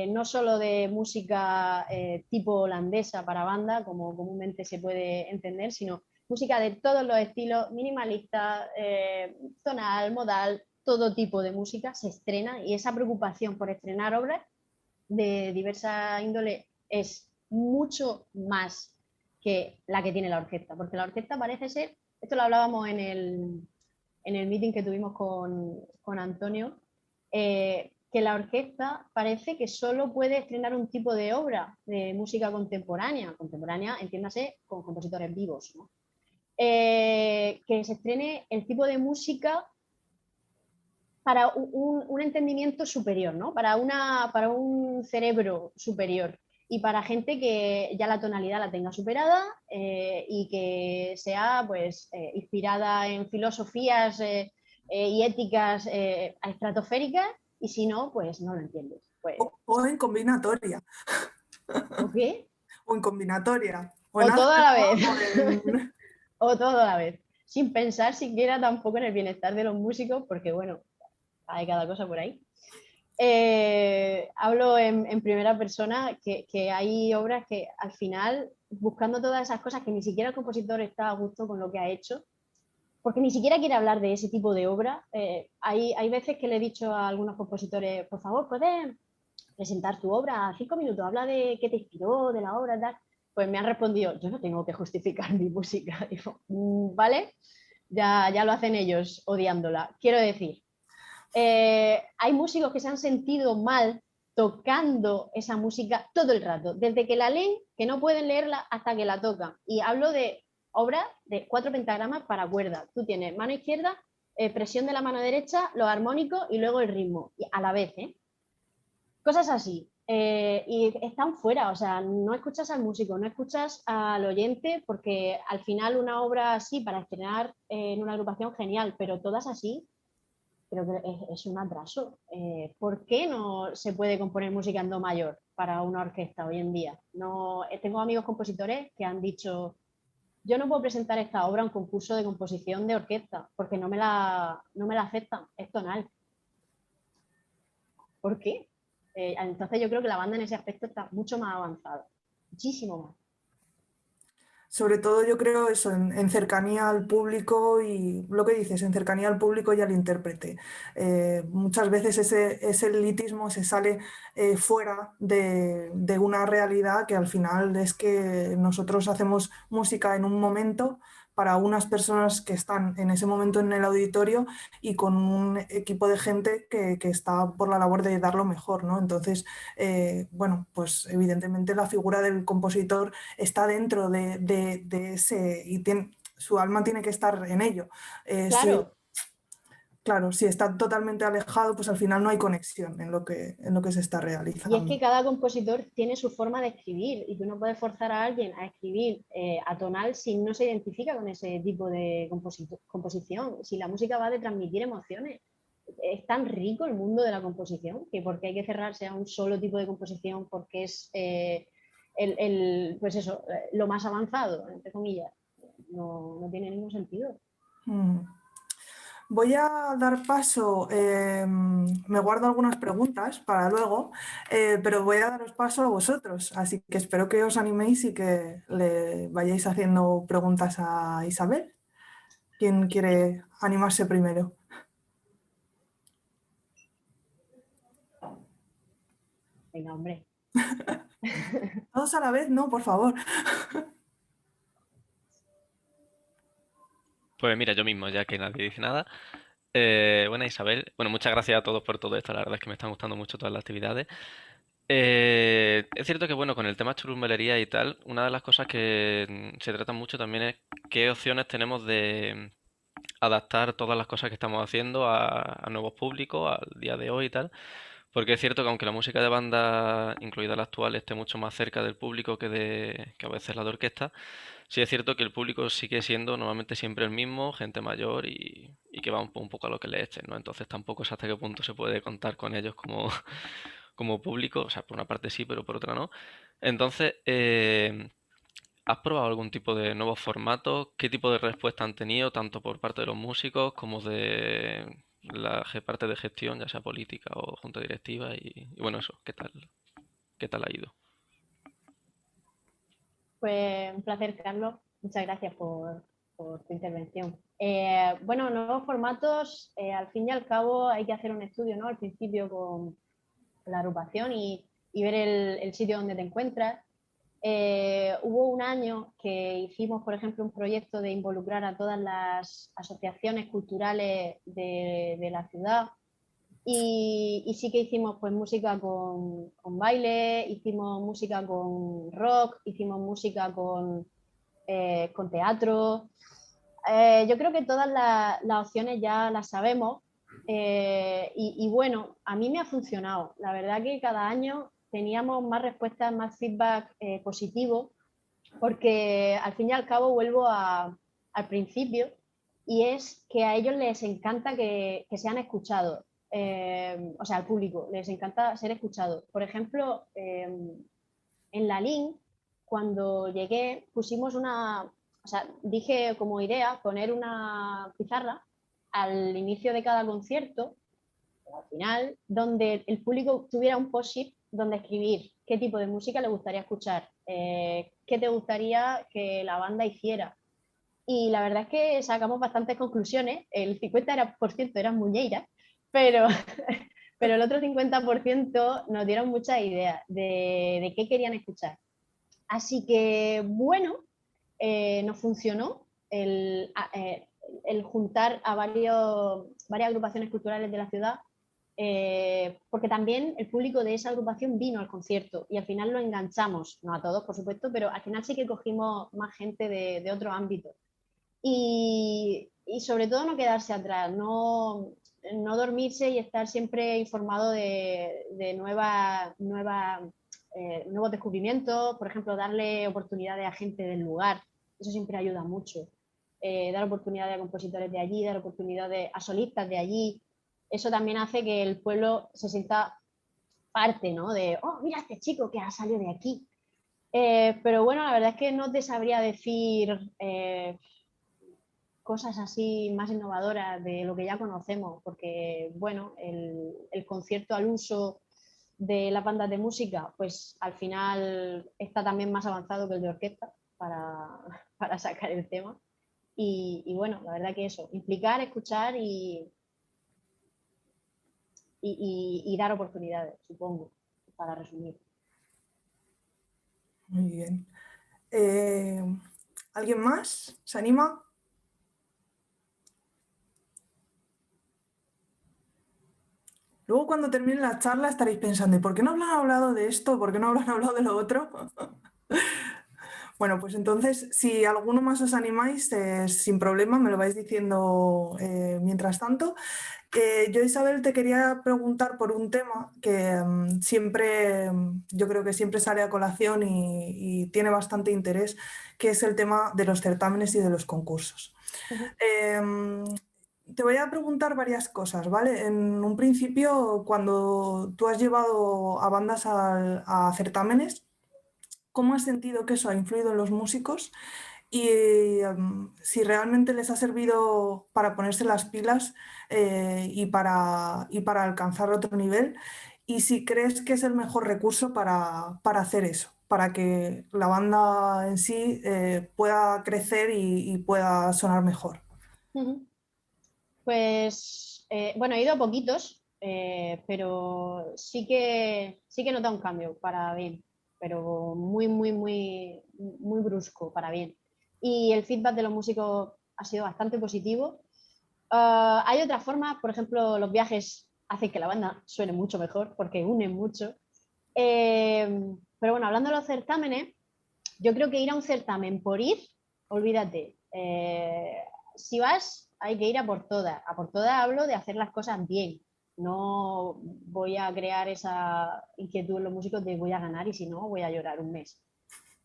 no solo de música tipo holandesa para banda, como comúnmente se puede entender, sino música de todos los estilos, minimalista, tonal, modal, todo tipo de música se estrena, y esa preocupación por estrenar obras de diversa índole es mucho más que la que tiene la orquesta, porque la orquesta parece ser, esto lo hablábamos en el meeting que tuvimos con Antonio, que la orquesta parece que solo puede estrenar un tipo de obra de música contemporánea, entiéndase, con compositores vivos, ¿no? Que se estrene el tipo de música para un entendimiento superior, ¿no? Para un cerebro superior y para gente que ya la tonalidad la tenga superada y que sea pues, inspirada en filosofías y éticas estratosféricas, y si no, pues no lo entiendes. Pues, O en combinatoria. ¿o qué? O en combinatoria. O en O todo a la ácido, vez. o en... O todo a la vez. Sin pensar siquiera tampoco en el bienestar de los músicos, porque bueno, hay cada cosa por ahí. Hablo en primera persona que hay obras que al final, buscando todas esas cosas que ni siquiera el compositor está a gusto con lo que ha hecho, porque ni siquiera quiere hablar de ese tipo de obra. Hay veces que le he dicho a algunos compositores, por favor, ¿puedes presentar tu obra a 5 minutos? Habla de qué te inspiró, de la obra, tal. Pues me han respondido, yo no tengo que justificar mi música. Digo, ¿vale? Ya lo hacen ellos odiándola. Quiero decir, hay músicos que se han sentido mal tocando esa música todo el rato, desde que la leen, que no pueden leerla, hasta que la tocan. Y hablo de obras de 4 pentagramas para cuerda. Tú tienes mano izquierda, presión de la mano derecha, los armónicos y luego el ritmo, y a la vez, ¿eh? Cosas así. y están fuera, o sea, no escuchas al músico, no escuchas al oyente, porque al final una obra así para estrenar en una agrupación genial, pero todas así, creo que es un atraso. ¿Por qué no se puede componer música en do mayor para una orquesta hoy en día? No, tengo amigos compositores que han dicho, yo no puedo presentar esta obra a un concurso de composición de orquesta porque no me la aceptan, es tonal. ¿Por qué? Entonces yo creo que la banda en ese aspecto está mucho más avanzada, muchísimo más. Sobre todo yo creo eso, en cercanía al público y lo que dices, en cercanía al público y al intérprete. Muchas veces ese elitismo se sale fuera de una realidad que al final es que nosotros hacemos música en un momento para unas personas que están en ese momento en el auditorio y con un equipo de gente que está por la labor de dar lo mejor, ¿no? Entonces, bueno, pues evidentemente la figura del compositor está dentro de ese y su alma tiene que estar en ello. Claro, Claro, si está totalmente alejado, pues al final no hay conexión en lo que se está y es que realizando. cada compositor tiene su forma de escribir y tú no puedes forzar a alguien a escribir atonal si no se identifica con ese tipo de composición, si la música va de transmitir emociones. Es tan rico el mundo de la composición que porque hay que cerrarse a un solo tipo de composición porque es pues eso, lo más avanzado, entre comillas. No tiene ningún sentido. Mm. Voy a dar paso, me guardo algunas preguntas para luego, pero voy a daros paso a vosotros, así que espero que os animéis y que le vayáis haciendo preguntas a Isabel. ¿Quién quiere animarse primero? Venga, hombre. Todos a la vez, no, por favor. Pues mira, yo mismo, ya que nadie dice nada. Buena Isabel. Bueno, muchas gracias a todos por todo esto. La verdad es que me están gustando mucho todas las actividades. Es cierto que, bueno, con el tema churumbelería y tal, una de las cosas que se trata mucho también es qué opciones tenemos de adaptar todas las cosas que estamos haciendo a nuevos públicos, al día de hoy y tal. Porque es cierto que aunque la música de banda, incluida la actual, esté mucho más cerca del público que a veces la de orquesta, sí es cierto que el público sigue siendo normalmente siempre el mismo, gente mayor y que va un poco a lo que le echen, ¿no? Entonces tampoco sé hasta qué punto se puede contar con ellos como, como público, o sea, por una parte sí, pero por otra no. Entonces, ¿has probado algún tipo de nuevos formatos? ¿Qué tipo de respuesta han tenido, tanto por parte de los músicos como de la parte de gestión, ya sea política o junta directiva? Y bueno, eso, qué tal ha ido? Pues un placer, Carlos. Muchas gracias por tu intervención. Bueno, nuevos formatos, al fin y al cabo hay que hacer un estudio, ¿no? Al principio con la agrupación y ver el sitio donde te encuentras. Hubo un año que hicimos, por ejemplo, un proyecto de involucrar a todas las asociaciones culturales de la ciudad y sí que hicimos pues música con baile, hicimos música con rock, hicimos música con teatro. Yo creo que todas las opciones ya las sabemos y bueno, a mí me ha funcionado. La verdad que cada año teníamos más respuestas, más feedback positivo, porque al fin y al cabo vuelvo al principio y es que a ellos les encanta que sean escuchados, o sea, al público les encanta ser escuchados. Por ejemplo, en la LIN, cuando llegué, pusimos o sea, dije como idea poner una pizarra al inicio de cada concierto, al final, donde el público tuviera un post-it donde escribir qué tipo de música le gustaría escuchar, qué te gustaría que la banda hiciera. Y la verdad es que sacamos bastantes conclusiones. El 50% eran muñeiras, pero, pero el otro 50% nos dieron muchas ideas de qué querían escuchar. Así que, bueno, nos funcionó el juntar a varias agrupaciones culturales de la ciudad, porque también el público de esa agrupación vino al concierto y al final lo enganchamos, no a todos, por supuesto, pero al final sí que cogimos más gente de otro ámbito. Y y sobre todo no quedarse atrás, no dormirse y estar siempre informado de nuevos descubrimientos, por ejemplo, darle oportunidades a gente del lugar, eso siempre ayuda mucho. Dar oportunidades a compositores de allí, dar oportunidades a solistas de allí, eso también hace que el pueblo se sienta parte, ¿no? De, oh, mira este chico que ha salido de aquí. Pero bueno, la verdad es que no te sabría decir cosas así más innovadoras de lo que ya conocemos, porque bueno, el concierto al uso de las bandas de música, pues al final está también más avanzado que el de orquesta para sacar el tema. Y bueno, la verdad que eso, implicar, escuchar y dar oportunidades, supongo, para resumir. Muy bien. ¿Alguien más? ¿Se anima? Luego cuando termine la charla estaréis pensando, ¿y por qué no habrán hablado de esto? ¿Por qué no habrán hablado de lo otro? Bueno, pues entonces, si alguno más os animáis, sin problema, me lo vais diciendo mientras tanto. Yo, Isabel, te quería preguntar por un tema que siempre, yo creo que siempre sale a colación y tiene bastante interés, que es el tema de los certámenes y de los concursos. Em, Te voy a preguntar varias cosas, ¿vale? En un principio, cuando tú has llevado a bandas a certámenes, ¿cómo has sentido que eso ha influido en los músicos? Y si realmente les ha servido para ponerse las pilas y para alcanzar otro nivel, y si crees que es el mejor recurso para hacer eso, para que la banda en sí pueda crecer y pueda sonar mejor. Pues bueno, he ido a poquitos, pero sí que he notado un cambio para bien, pero muy brusco para bien. Y el feedback de los músicos ha sido bastante positivo. Hay otras formas, por ejemplo, los viajes hacen que la banda suene mucho mejor porque unen mucho. Pero bueno, hablando de los certámenes, yo creo que ir a un certamen por ir, olvídate. Si vas, hay que ir a por todas. A por todas hablo de hacer las cosas bien. No voy a crear esa inquietud en los músicos de voy a ganar y si no, voy a llorar un mes.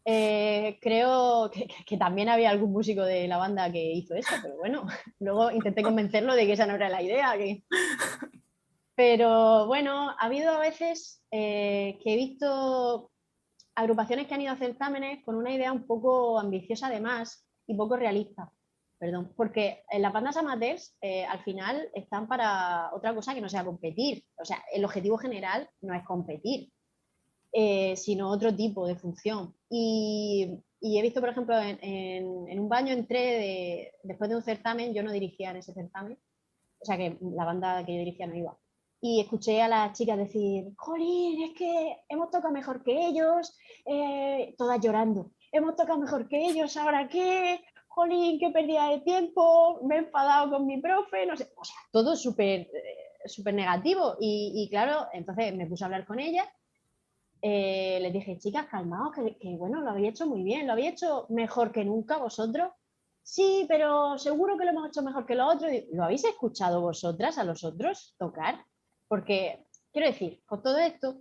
Creo que también había algún músico de la banda que hizo eso, pero bueno, luego intenté convencerlo de que esa no era la idea. Pero bueno, ha habido veces que he visto agrupaciones que han ido a certámenes con una idea un poco ambiciosa además y poco realista. Perdón, porque en las bandas amateurs al final están para otra cosa que no sea competir. O sea, el objetivo general no es competir, sino otro tipo de función. Y he visto, por ejemplo, en un baño entré después de un certamen, yo no dirigía en ese certamen, o sea que la banda que yo dirigía no iba. Y escuché a las chicas decir, jolín, es que hemos tocado mejor que ellos, todas llorando, hemos tocado mejor que ellos, ¿ahora qué? Jolín, qué pérdida de tiempo, me he enfadado con mi profe, no sé, o sea, todo súper negativo. Y claro, entonces me puse a hablar con ellas, les dije, chicas, calmaos, que bueno, lo habéis hecho muy bien, lo habéis hecho mejor que nunca vosotros. Sí, pero seguro que lo hemos hecho mejor que los otros. ¿Lo habéis escuchado vosotras a los otros tocar? Porque, quiero decir, con todo esto,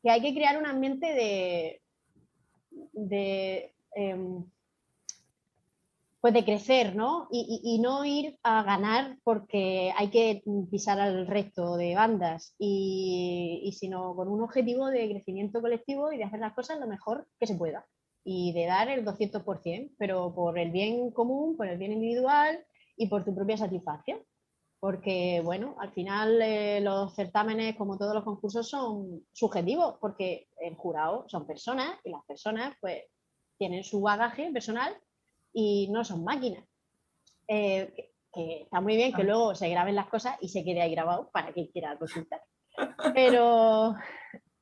que hay que crear un ambiente de pues de crecer, ¿no? Y no ir a ganar porque hay que pisar al resto de bandas, sino con un objetivo de crecimiento colectivo y de hacer las cosas lo mejor que se pueda y de dar el 200%, pero por el bien común, por el bien individual y por tu propia satisfacción. Porque, bueno, al final los certámenes, como todos los concursos, son subjetivos, porque el jurado son personas y las personas, pues, tienen su bagaje personal y no son máquinas. Que está muy bien que luego se graben las cosas y se quede ahí grabado para quien quiera consultar. Pero,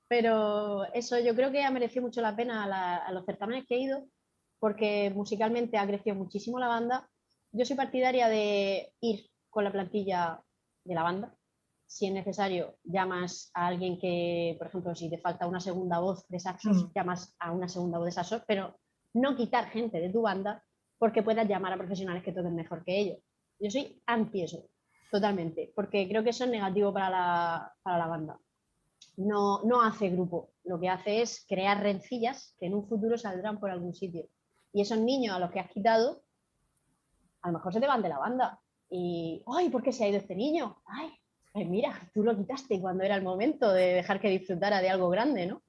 pero eso yo creo que ha merecido mucho la pena a los certámenes que he ido, porque musicalmente ha crecido muchísimo la banda. Yo soy partidaria de ir con la plantilla de la banda. Si es necesario, llamas a alguien que, por ejemplo, si te falta una segunda voz de saxos, llamas a una segunda voz de saxos, pero no quitar gente de tu banda porque puedas llamar a profesionales que toquen mejor que ellos. Yo soy anti eso, totalmente, porque creo que eso es negativo para la banda. No hace grupo, lo que hace es crear rencillas que en un futuro saldrán por algún sitio. Y esos niños a los que has quitado, a lo mejor se te van de la banda. Y, ¡ay, por qué se ha ido este niño! ¡Ay! Pues mira, tú lo quitaste cuando era el momento de dejar que disfrutara de algo grande, ¿no?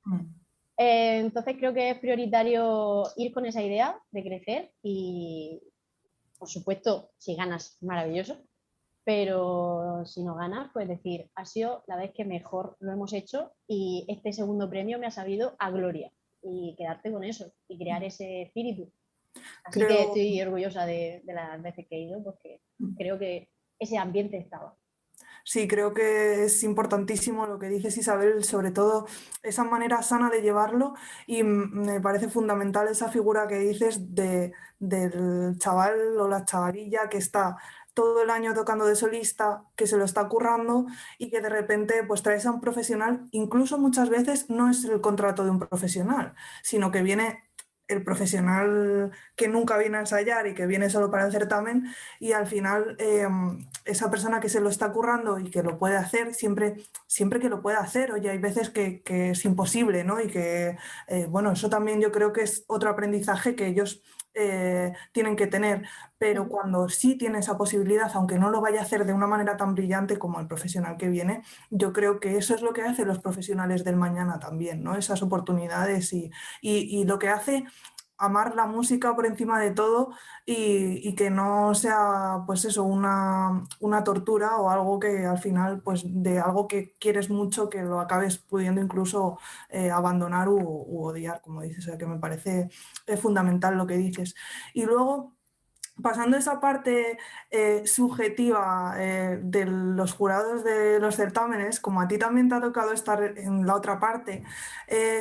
Entonces creo que es prioritario ir con esa idea de crecer y, por supuesto, si ganas, maravilloso, pero si no ganas, pues decir, ha sido la vez que mejor lo hemos hecho y este segundo premio me ha sabido a gloria y quedarte con eso y crear ese espíritu. Así que Creo, estoy orgullosa de las veces que he ido porque creo que ese ambiente estaba. sí, creo que es importantísimo lo que dices, Isabel, sobre todo esa manera sana de llevarlo y me parece fundamental esa figura que dices del chaval o la chavalilla que está todo el año tocando de solista, que se lo está currando y que de repente pues traes a un profesional, incluso muchas veces no es el contrato de un profesional, sino que viene el profesional que nunca viene a ensayar y que viene solo para el certamen y al final esa persona que se lo está currando y que lo puede hacer, siempre que lo pueda hacer, oye, hay veces que es imposible, ¿no? Y que, bueno, eso también yo creo que es otro aprendizaje que ellos tienen que tener, pero cuando sí tiene esa posibilidad, aunque no lo vaya a hacer de una manera tan brillante como el profesional que viene, yo creo que eso es lo que hacen los profesionales del mañana también, ¿no? Esas oportunidades y lo que hace amar la música por encima de todo y que no sea pues eso una tortura o algo que al final pues de algo que quieres mucho que lo acabes pudiendo incluso abandonar u odiar, como dices, o sea que me parece fundamental lo que dices. Y luego pasando esa parte subjetiva de los jurados de los certámenes, como a ti también te ha tocado estar en la otra parte,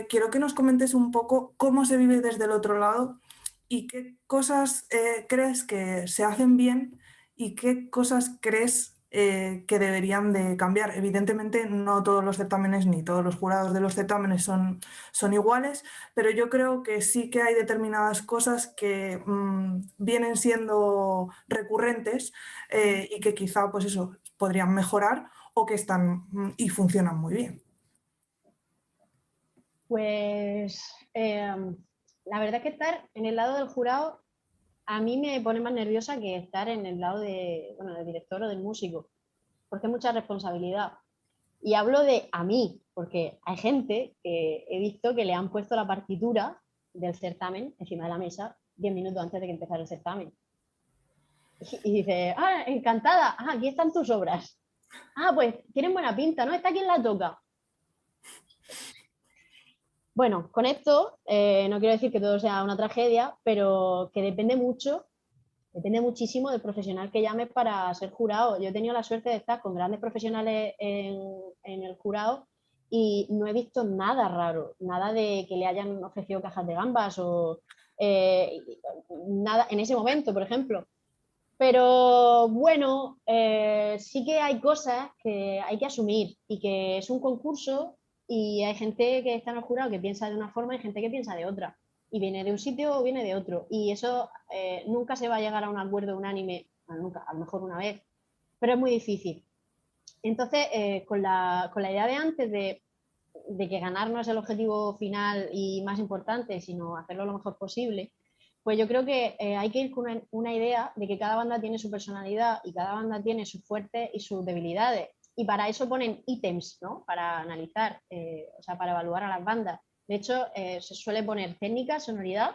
quiero que nos comentes un poco cómo se vive desde el otro lado y qué cosas crees que se hacen bien y qué cosas crees que deberían de cambiar. Evidentemente no todos los certámenes ni todos los jurados de los certámenes son iguales, pero yo creo que sí que hay determinadas cosas que vienen siendo recurrentes y que quizá pues eso podrían mejorar o que están y funcionan muy bien. Pues la verdad es que estar en el lado del jurado a mí me pone más nerviosa que estar en el lado del director o del músico, porque es mucha responsabilidad. Y hablo de a mí, porque hay gente que he visto que le han puesto la partitura del certamen encima de la mesa 10 minutos antes de que empezara el certamen. Y dice, encantada, aquí están tus obras. Pues tienen buena pinta, ¿no? ¿Está quien la toca? Bueno, con esto no quiero decir que todo sea una tragedia, pero que depende muchísimo del profesional que llames para ser jurado. Yo he tenido la suerte de estar con grandes profesionales en el jurado y no he visto nada raro, nada de que le hayan ofrecido cajas de gambas o nada en ese momento, por ejemplo. Pero bueno, sí que hay cosas que hay que asumir y que es un concurso y hay gente que está en el jurado que piensa de una forma y gente que piensa de otra. Y viene de un sitio o viene de otro. Y eso nunca se va a llegar a un acuerdo unánime, bueno, nunca, a lo mejor una vez, pero es muy difícil. Entonces, con la idea de antes de que ganar no es el objetivo final y más importante, sino hacerlo lo mejor posible, pues yo creo que hay que ir con una idea de que cada banda tiene su personalidad y cada banda tiene sus fuertes y sus debilidades. Y para eso ponen ítems, ¿no? Para analizar, o sea, para evaluar a las bandas. De hecho, se suele poner técnica, sonoridad,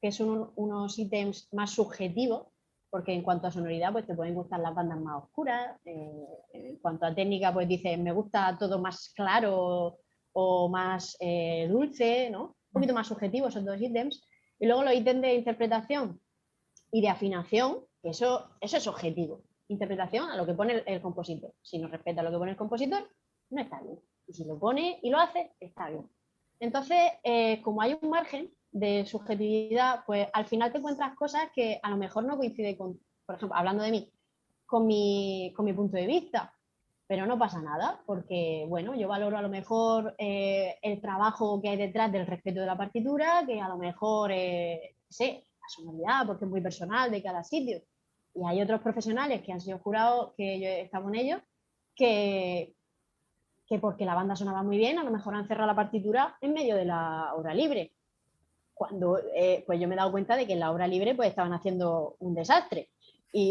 que son unos ítems más subjetivos, porque en cuanto a sonoridad, pues te pueden gustar las bandas más oscuras. En cuanto a técnica, pues dices, me gusta todo más claro o más dulce, ¿no? Un poquito más subjetivo esos dos ítems. Y luego los ítems de interpretación y de afinación, que eso es objetivo. Interpretación a lo que pone el compositor. Si no respeta lo que pone el compositor, no está bien. Y si lo pone y lo hace, está bien. Entonces, como hay un margen de subjetividad, pues al final te encuentras cosas que a lo mejor no coinciden con, por ejemplo, hablando de mí, con mi punto de vista. Pero no pasa nada, porque bueno, yo valoro a lo mejor el trabajo que hay detrás del respeto de la partitura, que a lo mejor, sé, la sonoridad, porque es muy personal de cada sitio. Y hay otros profesionales que han sido jurados, que yo he estado con ellos, que porque la banda sonaba muy bien, a lo mejor han cerrado la partitura en medio de la hora libre. Cuando pues yo me he dado cuenta de que en la hora libre pues estaban haciendo un desastre.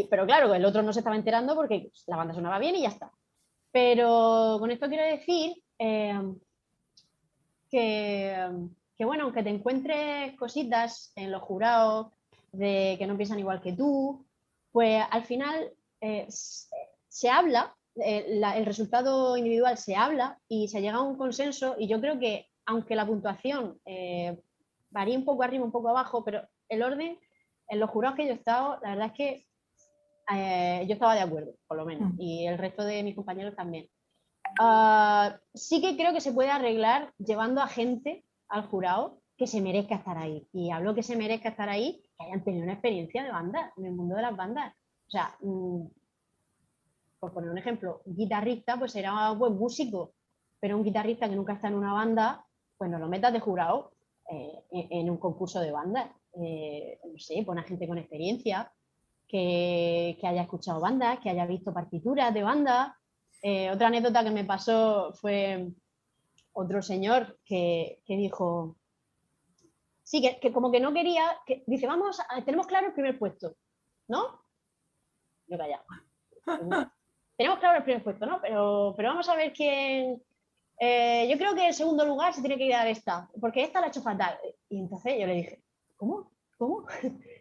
Pero claro, el otro no se estaba enterando porque la banda sonaba bien y ya está. Pero con esto quiero decir que, bueno, aunque te encuentres cositas en los jurados de que no piensan igual que tú, pues al final se habla, el resultado individual se habla y se llega a un consenso, y yo creo que aunque la puntuación varía un poco arriba, un poco abajo, pero el orden en los jurados que yo he estado, la verdad es que yo estaba de acuerdo, por lo menos, y el resto de mis compañeros también. Sí que creo que se puede arreglar llevando a gente al jurado que se merezca estar ahí. Y hablo que se merezca estar ahí, que hayan tenido una experiencia de banda, en el mundo de las bandas. O sea, por poner un ejemplo, un guitarrista pues será un buen músico, pero un guitarrista que nunca está en una banda, pues no lo metas de jurado en un concurso de bandas. No sé, pon a gente con experiencia, que haya escuchado bandas, que haya visto partituras de bandas. Otra anécdota que me pasó fue otro señor que dijo, sí, que como que no quería, que dice, tenemos claro el primer puesto, ¿no? Yo callado. Tenemos claro el primer puesto, ¿no? Pero vamos a ver quién... yo creo que el segundo lugar se tiene que dar esta, porque esta la ha hecho fatal. Y entonces yo le dije, ¿cómo? ¿Cómo?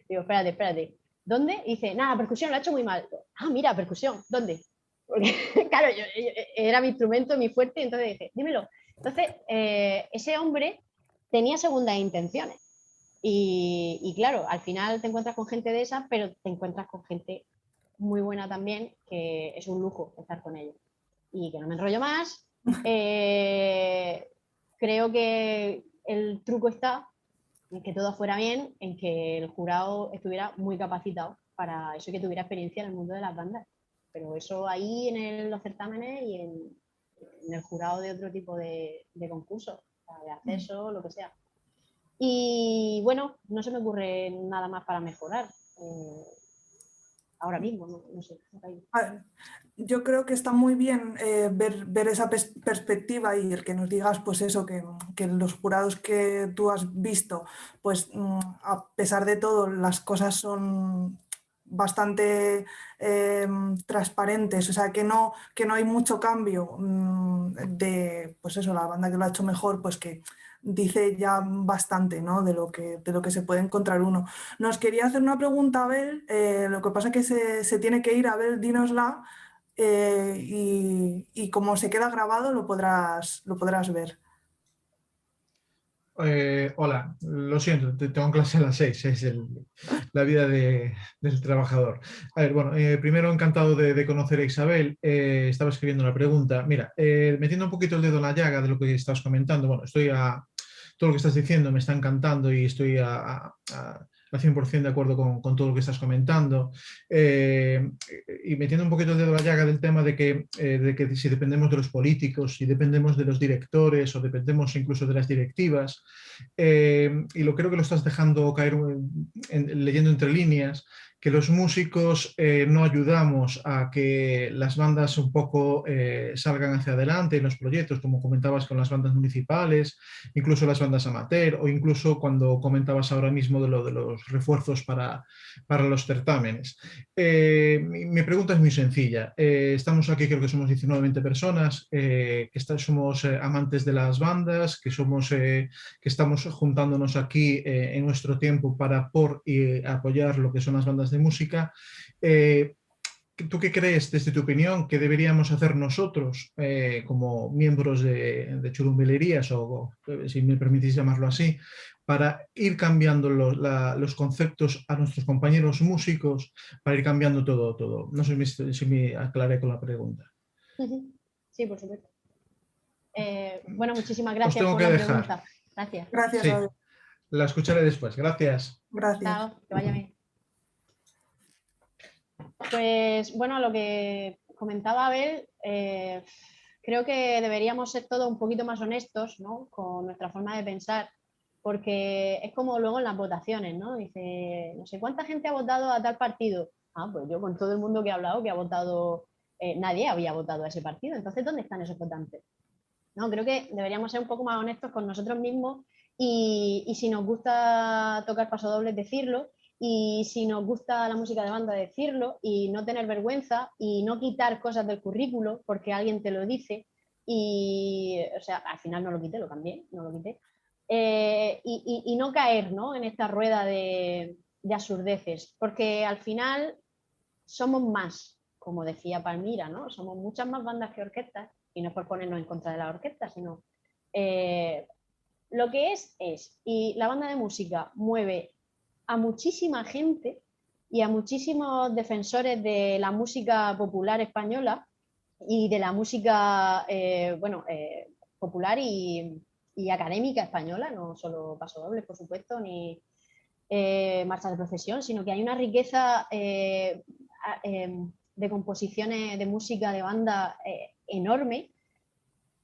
Digo, espérate. ¿Dónde? Y dice, nada, percusión, lo ha hecho muy mal. Ah, mira, percusión, ¿dónde? Porque, claro, era mi instrumento, mi fuerte, y entonces dije, dímelo. Entonces, ese hombre tenía segundas intenciones. Y claro, al final te encuentras con gente de esas, pero te encuentras con gente muy buena también, que es un lujo estar con ellos. Y que no me enrollo más. Creo que el truco está en que todo fuera bien, en que el jurado estuviera muy capacitado para eso y que tuviera experiencia en el mundo de las bandas. Pero eso ahí en los certámenes y en el jurado de otro tipo de concursos, de acceso, lo que sea. Y bueno, no se me ocurre nada más para mejorar. Ahora mismo, no sé. Yo creo que está muy bien ver esa perspectiva, y el que nos digas pues eso, que los jurados que tú has visto, pues a pesar de todo las cosas son bastante transparentes, o sea que no hay mucho cambio de pues eso, la banda que lo ha hecho mejor, pues que dice ya bastante, ¿no? de lo que se puede encontrar uno. Nos quería hacer una pregunta, Abel, lo que pasa es que se tiene que ir. Abel, dínosla, y como se queda grabado lo podrás ver. Hola, lo siento, tengo clase a las 6, es la vida del trabajador. A ver, bueno, primero encantado de conocer a Isabel. Estaba escribiendo una pregunta. Mira, metiendo un poquito el dedo en la llaga de lo que estás comentando, bueno, todo lo que estás diciendo me está encantando y estoy a 100% de acuerdo con todo lo que estás comentando. Y metiendo un poquito el dedo en la llaga del tema de que si dependemos de los políticos, si dependemos de los directores o dependemos incluso de las directivas, y lo creo que lo estás dejando caer leyendo entre líneas, que los músicos no ayudamos a que las bandas un poco salgan hacia adelante en los proyectos, como comentabas con las bandas municipales, incluso las bandas amateur, o incluso cuando comentabas ahora mismo de los refuerzos para los certámenes. Mi pregunta es muy sencilla. Estamos aquí, creo que somos 19 20 personas, que somos amantes de las bandas, que estamos juntándonos aquí en nuestro tiempo para apoyar lo que son las bandas de música. ¿Tú qué crees, desde tu opinión, que deberíamos hacer nosotros como miembros de Churumbelerías, o si me permitís llamarlo así, para ir cambiando los conceptos a nuestros compañeros músicos, para ir cambiando todo? No sé si me aclaré con la pregunta. Sí, por supuesto. Bueno, muchísimas Os gracias tengo por que la dejar. pregunta. Gracias. Gracias, Sí, Abel. la escucharé después. Gracias. Gracias. Chao, que vaya bien. Pues bueno, lo que comentaba Abel, creo que deberíamos ser todos un poquito más honestos, ¿no? Con nuestra forma de pensar, porque es como luego en las votaciones, ¿no? Dice, no sé cuánta gente ha votado a tal partido. Pues yo con todo el mundo que ha hablado, que ha votado, nadie había votado a ese partido. Entonces, ¿dónde están esos votantes? No, creo que deberíamos ser un poco más honestos con nosotros mismos y si nos gusta tocar pasodobles, decirlo, y si nos gusta la música de banda, decirlo, y no tener vergüenza y no quitar cosas del currículo porque alguien te lo dice y, o sea, al final no lo quité, lo cambié, no lo quité. Y no caer, ¿no?, en esta rueda de absurdeces, porque al final somos más, como decía Palmira, ¿no? Somos muchas más bandas que orquestas, y no es por ponernos en contra de la orquesta, sino lo que es. Y la banda de música mueve a muchísima gente y a muchísimos defensores de la música popular española y de la música, popular y académica española, no solo pasodobles, por supuesto, ni marchas de procesión, sino que hay una riqueza de composiciones de música de banda enorme.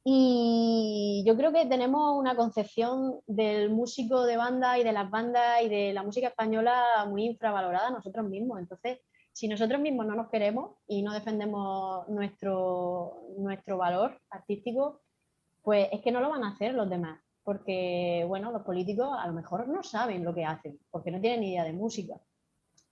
Y yo creo que tenemos una concepción del músico de banda y de las bandas y de la música española muy infravalorada nosotros mismos. Entonces, si nosotros mismos no nos queremos y no defendemos nuestro valor artístico, pues es que no lo van a hacer los demás. Porque, bueno, los políticos a lo mejor no saben lo que hacen, porque no tienen ni idea de música.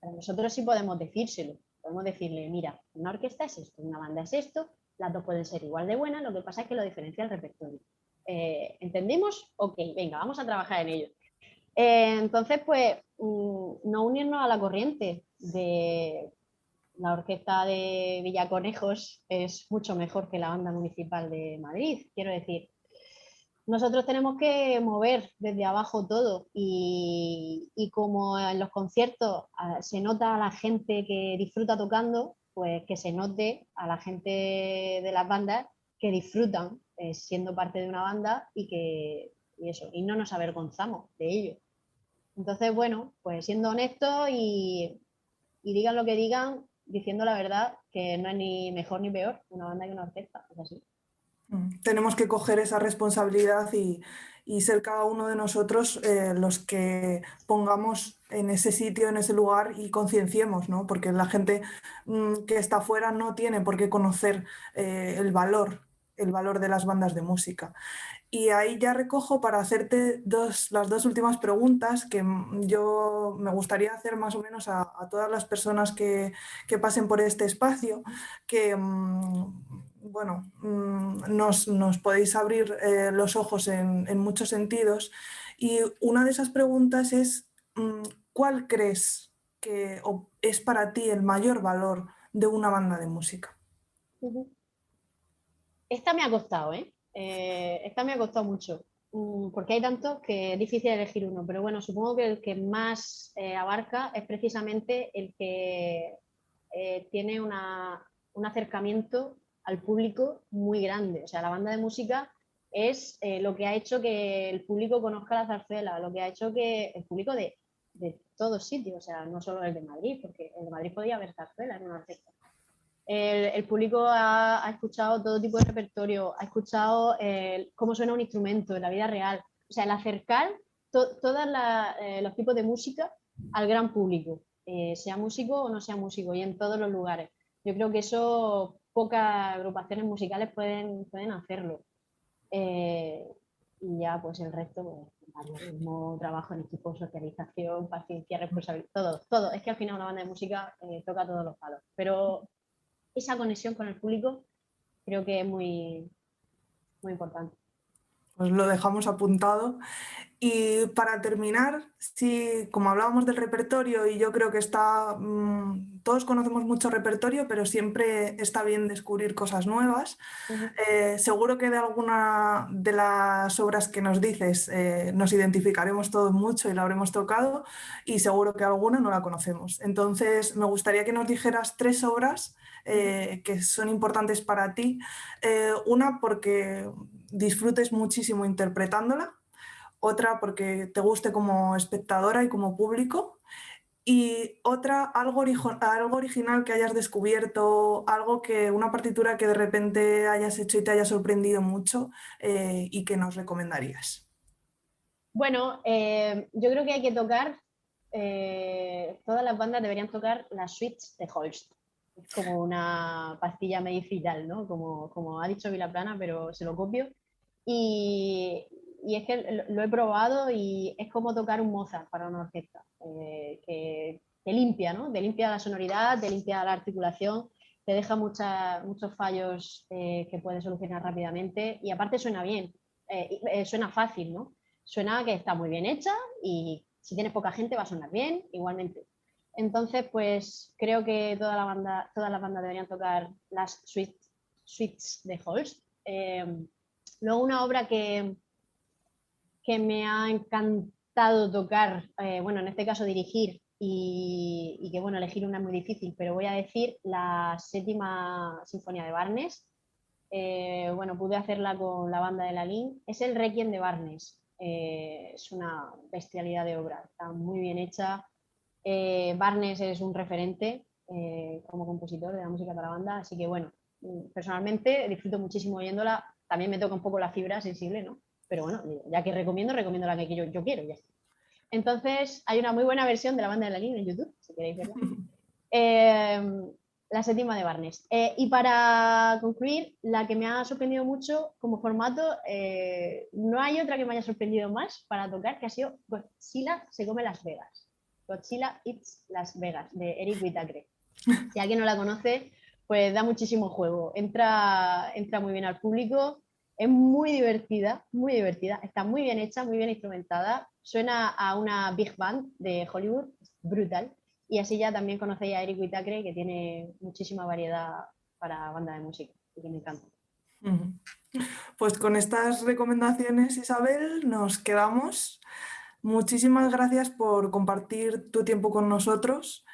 Pero nosotros sí podemos decírselo. Podemos decirle, mira, una orquesta es esto, una banda es esto, las dos pueden ser igual de buenas, lo que pasa es que lo diferencia el repertorio. ¿Entendimos? Ok, venga, vamos a trabajar en ello. Entonces, pues, no unirnos a la corriente de la orquesta de Villaconejos es mucho mejor que la banda municipal de Madrid. Quiero decir, nosotros tenemos que mover desde abajo todo y como en los conciertos se nota a la gente que disfruta tocando, pues que se note a la gente de las bandas que disfrutan siendo parte de una banda y no nos avergonzamos de ello. Entonces, bueno, pues siendo honestos y digan lo que digan, diciendo la verdad, que no es ni mejor ni peor una banda que una orquesta, es así. Tenemos que coger esa responsabilidad y ser cada uno de nosotros los que pongamos en ese sitio, en ese lugar y concienciemos, ¿no? Porque la gente que está afuera no tiene por qué conocer el valor de las bandas de música. Y ahí ya recojo para hacerte las dos últimas preguntas que yo me gustaría hacer más o menos a todas las personas que pasen por este espacio, que bueno, nos podéis abrir los ojos en muchos sentidos. Y una de esas preguntas es, ¿cuál crees que es para ti el mayor valor de una banda de música? Esta me ha costado, ¿eh? Esta me ha costado mucho, porque hay tantos que es difícil elegir uno, pero bueno, supongo que el que más abarca es precisamente el que tiene un acercamiento al público muy grande. O sea, la banda de música es lo que ha hecho que el público conozca la zarzuela, lo que ha hecho que el público de todos sitios, o sea, no solo el de Madrid, porque el de Madrid podía haber zarzuela en una orquesta. El público ha escuchado todo tipo de repertorio, ha escuchado cómo suena un instrumento en la vida real. O sea, el acercar todos los tipos de música al gran público, sea músico o no sea músico, y en todos los lugares. Yo creo que eso pocas agrupaciones musicales pueden hacerlo. Y ya, pues el resto, pues, trabajo en equipo, socialización, paciencia, responsabilidad, todo. Es que al final una banda de música toca todos los palos. Pero esa conexión con el público creo que es muy, muy importante. Pues lo dejamos apuntado. Y para terminar, sí, como hablábamos del repertorio, y yo creo que todos conocemos mucho repertorio, pero siempre está bien descubrir cosas nuevas. Seguro que de alguna de las obras que nos dices nos identificaremos todos mucho y la habremos tocado, y seguro que alguna no la conocemos. Entonces, me gustaría que nos dijeras 3 obras que son importantes para ti. Una porque disfrutes muchísimo interpretándola, otra porque te guste como espectadora y como público, y otra algo original que hayas descubierto, una partitura que de repente hayas hecho y te haya sorprendido mucho y que nos recomendarías. Bueno, yo creo que hay que tocar todas las bandas deberían tocar las suites de Holst. Es como una pastilla medicinal, ¿no? Como ha dicho Vilaplana, pero se lo copio. Y es que lo he probado y es como tocar un Mozart para una orquesta, que te limpia, ¿no? Te limpia la sonoridad, te limpia la articulación, te deja muchos fallos que puedes solucionar rápidamente y aparte suena bien, suena fácil, ¿no? Suena que está muy bien hecha y si tienes poca gente va a sonar bien igualmente. Entonces, pues creo que todas las bandas deberían tocar las suites de Holst. Luego una obra que me ha encantado tocar, bueno, en este caso dirigir y que bueno, elegir una es muy difícil, pero voy a decir la séptima sinfonía de Barnes. Bueno, pude hacerla con la banda de la LIN. Es el Requiem de Barnes. Es una bestialidad de obra, está muy bien hecha. Barnes es un referente como compositor de la música para la banda, así que bueno, personalmente disfruto muchísimo oyéndola. También me toca un poco la fibra sensible, ¿no? Pero bueno, ya que recomiendo la que yo quiero. Ya. Entonces, hay una muy buena versión de la banda de la línea en YouTube, si queréis verla. La séptima de Barnes. Y para concluir, la que me ha sorprendido mucho como formato, no hay otra que me haya sorprendido más para tocar, que ha sido Godzilla se come Las Vegas. Godzilla Eats Las Vegas, de Eric Whitacre. Si alguien no la conoce, pues da muchísimo juego. Entra muy bien al público, es muy divertida, está muy bien hecha, muy bien instrumentada. Suena a una big band de Hollywood, brutal. Y así ya también conocéis a Eric Whitacre, que tiene muchísima variedad para banda de música y que me encanta. Pues con estas recomendaciones, Isabel, nos quedamos. Muchísimas gracias por compartir tu tiempo con nosotros.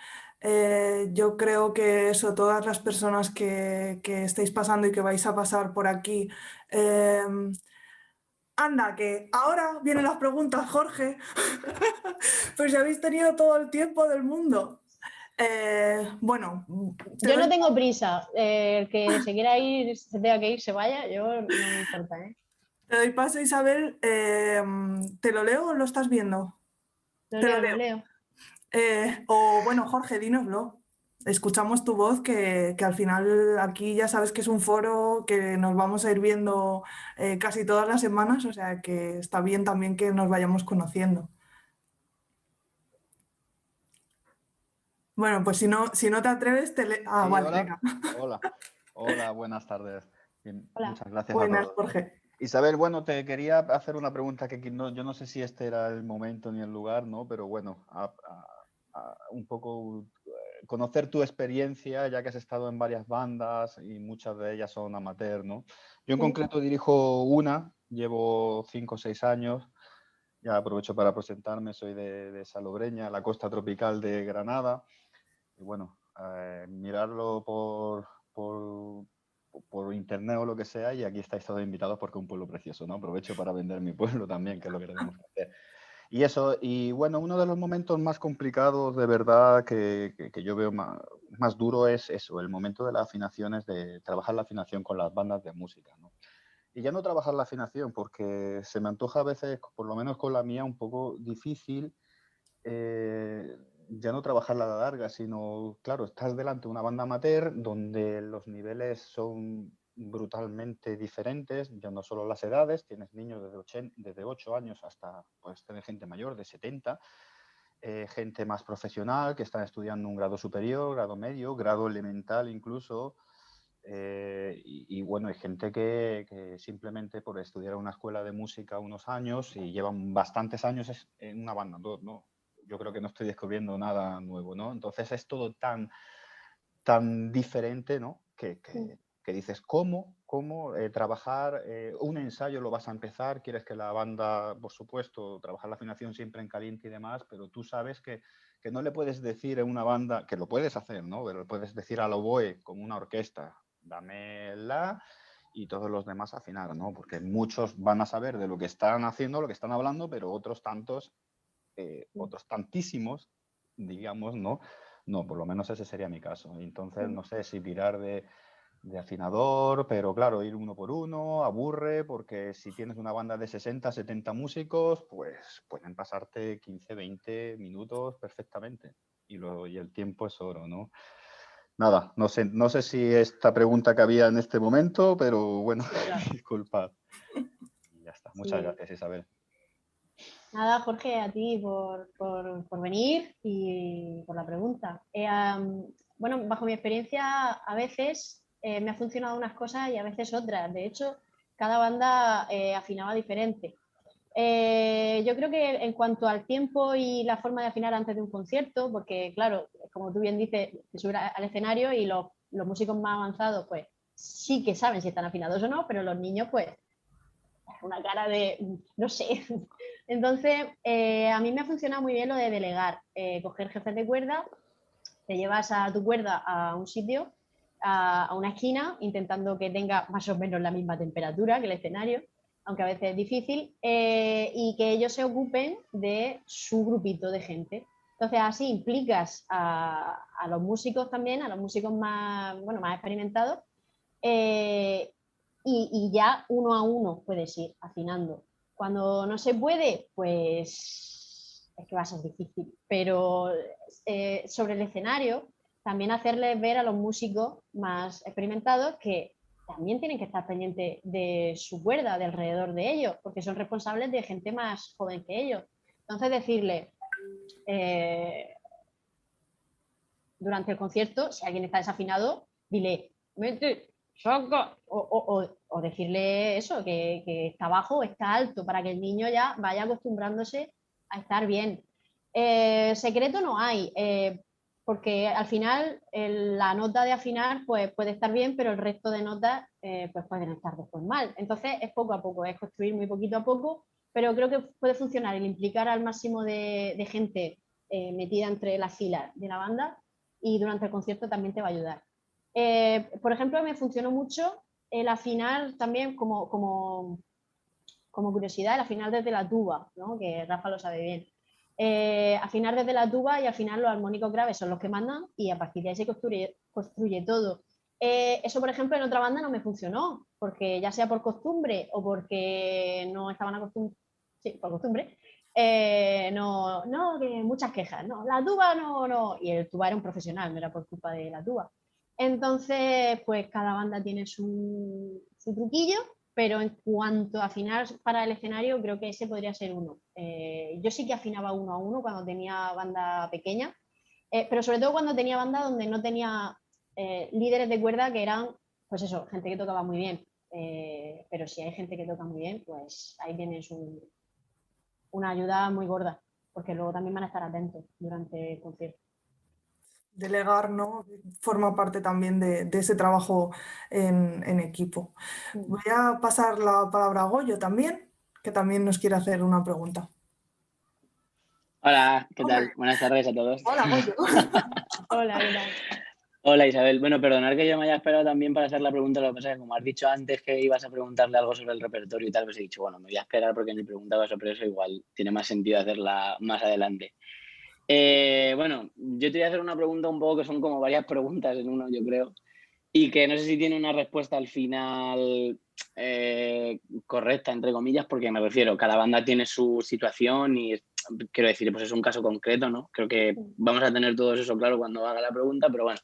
Yo creo que eso, todas las personas que estáis pasando y que vais a pasar por aquí, anda, que ahora vienen las preguntas, Jorge. Pues ya habéis tenido todo el tiempo del mundo. Bueno, yo no tengo prisa. El que se quiera ir, se tenga que ir, se vaya. Yo no me importa, ¿eh? Te doy paso, Isabel. ¿Te lo leo o lo estás viendo? Lo Te lo leo, lo leo. leo. O bueno, Jorge, dínoslo. Escuchamos tu voz, que al final aquí ya sabes que es un foro que nos vamos a ir viendo casi todas las semanas, o sea que está bien también que nos vayamos conociendo. Bueno, pues si no te atreves, Sí, vale, hola. venga. Hola, buenas tardes. Hola. Muchas gracias a Buenas, todos. Jorge. Isabel, bueno, te quería hacer una pregunta que yo no sé si este era el momento ni el lugar, ¿no? Pero bueno, un poco conocer tu experiencia, ya que has estado en varias bandas y muchas de ellas son amateur, ¿no? Yo en concreto dirijo una, llevo 5 o 6 años. Ya aprovecho para presentarme, soy de Salobreña, la costa tropical de Granada. Y bueno, mirarlo por internet o lo que sea, y aquí estáis todos invitados porque es un pueblo precioso, ¿no? Aprovecho para vender mi pueblo también, que es lo que tenemos que hacer. Y eso, y bueno, uno de los momentos más complicados de verdad que yo veo más duro es eso, el momento de las afinaciones, de trabajar la afinación con las bandas de música, ¿no? Y ya no trabajar la afinación, porque se me antoja a veces, por lo menos con la mía, un poco difícil ya no trabajarla a la larga, sino, claro, estás delante de una banda amateur donde los niveles son brutalmente diferentes, ya no solo las edades, tienes niños desde 8 años hasta, puedes tener gente mayor de 70, gente más profesional que están estudiando un grado superior, grado medio, grado elemental incluso, y bueno, hay gente que simplemente por estudiar en una escuela de música unos años y llevan bastantes años en una banda, ¿no? Yo creo que no estoy descubriendo nada nuevo, ¿no? Entonces es todo tan diferente, ¿no? Que dices, ¿cómo trabajar? Un ensayo lo vas a empezar, quieres que la banda, por supuesto, trabajar la afinación siempre en caliente y demás, pero tú sabes que no le puedes decir a una banda, que lo puedes hacer, ¿no? Pero le puedes decir al oboe, como una orquesta, dame la, y todos los demás afinar, ¿no? Porque muchos van a saber de lo que están haciendo, lo que están hablando, pero otros tantísimos, digamos, ¿no? No, por lo menos ese sería mi caso. Entonces, no sé si tirar de afinador, pero claro, ir uno por uno aburre, porque si tienes una banda de 60, 70 músicos, pues pueden pasarte 15, 20 minutos perfectamente. Y el tiempo es oro, ¿no? Nada, no sé si esta pregunta cabía en este momento, pero bueno, Claro. disculpad. Y ya está. Muchas Sí. gracias, Isabel. Nada, Jorge, a ti por venir y por la pregunta. Bueno, bajo mi experiencia, a veces me ha funcionado unas cosas y a veces otras. De hecho, cada banda afinaba diferente. Yo creo que en cuanto al tiempo y la forma de afinar antes de un concierto, porque claro, como tú bien dices, te subes al escenario y los músicos más avanzados, pues sí que saben si están afinados o no, pero los niños, pues, una cara de, no sé. Entonces, a mí me ha funcionado muy bien lo de delegar, coger jefes de cuerda, te llevas a tu cuerda a un sitio, a una esquina, intentando que tenga más o menos la misma temperatura que el escenario, aunque a veces es difícil, y que ellos se ocupen de su grupito de gente. Entonces, así implicas a los músicos también, a los músicos más, bueno, más experimentados, eh, y ya uno a uno puedes ir afinando. Cuando no se puede, pues es que va a ser difícil. Pero sobre el escenario, también hacerles ver a los músicos más experimentados que también tienen que estar pendientes de su cuerda, de alrededor de ellos, porque son responsables de gente más joven que ellos. Entonces decirle, durante el concierto, si alguien está desafinado, dile, vete, saca, o decirle eso, que está bajo o está alto, para que el niño ya vaya acostumbrándose a estar bien. Secreto no hay, porque al final la nota de afinar pues, puede estar bien, pero el resto de notas pues pueden estar después mal. Entonces es poco a poco, es construir muy poquito a poco, pero creo que puede funcionar el implicar al máximo de gente metida entre las filas de la banda, y durante el concierto también te va a ayudar. Por ejemplo, me funcionó mucho el afinar también como curiosidad, el afinar desde la tuba, ¿no? Que Rafa lo sabe bien. Afinar desde la tuba y afinar los armónicos graves son los que mandan, y a partir de ahí se construye todo. Eso, por ejemplo, en otra banda no me funcionó, porque ya sea por costumbre o porque no estaban acostumbrados, sí, por costumbre, no, que muchas quejas, no, la tuba no, y el tuba era un profesional, no era por culpa de la tuba. Entonces, pues cada banda tiene su truquillo, pero en cuanto a afinar para el escenario, creo que ese podría ser uno. Yo sí que afinaba uno a uno cuando tenía banda pequeña, pero sobre todo cuando tenía banda donde no tenía líderes de cuerda que eran, pues eso, gente que tocaba muy bien. Pero si hay gente que toca muy bien, pues ahí tienes una ayuda muy gorda, porque luego también van a estar atentos durante el concierto. Delegar, ¿no? Forma parte también de ese trabajo en equipo. Voy a pasar la palabra a Goyo también, que también nos quiere hacer una pregunta. Hola, ¿qué tal? Hombre. Buenas tardes a todos. Hola, Goyo. Hola, ¿qué tal? Hola, Isabel. Bueno, perdonar que yo me haya esperado también para hacer la pregunta. Lo que pasa es que como has dicho antes que ibas a preguntarle algo sobre el repertorio y tal, pues he dicho, bueno, me voy a esperar porque ni preguntaba sobre eso, igual tiene más sentido hacerla más adelante. Bueno, yo te voy a hacer una pregunta un poco que son como varias preguntas en uno, yo creo, y que no sé si tiene una respuesta al final correcta, entre comillas, porque me refiero, cada banda tiene su situación y quiero decir, pues es un caso concreto, ¿no? Creo que vamos a tener todo eso claro cuando haga la pregunta, pero bueno.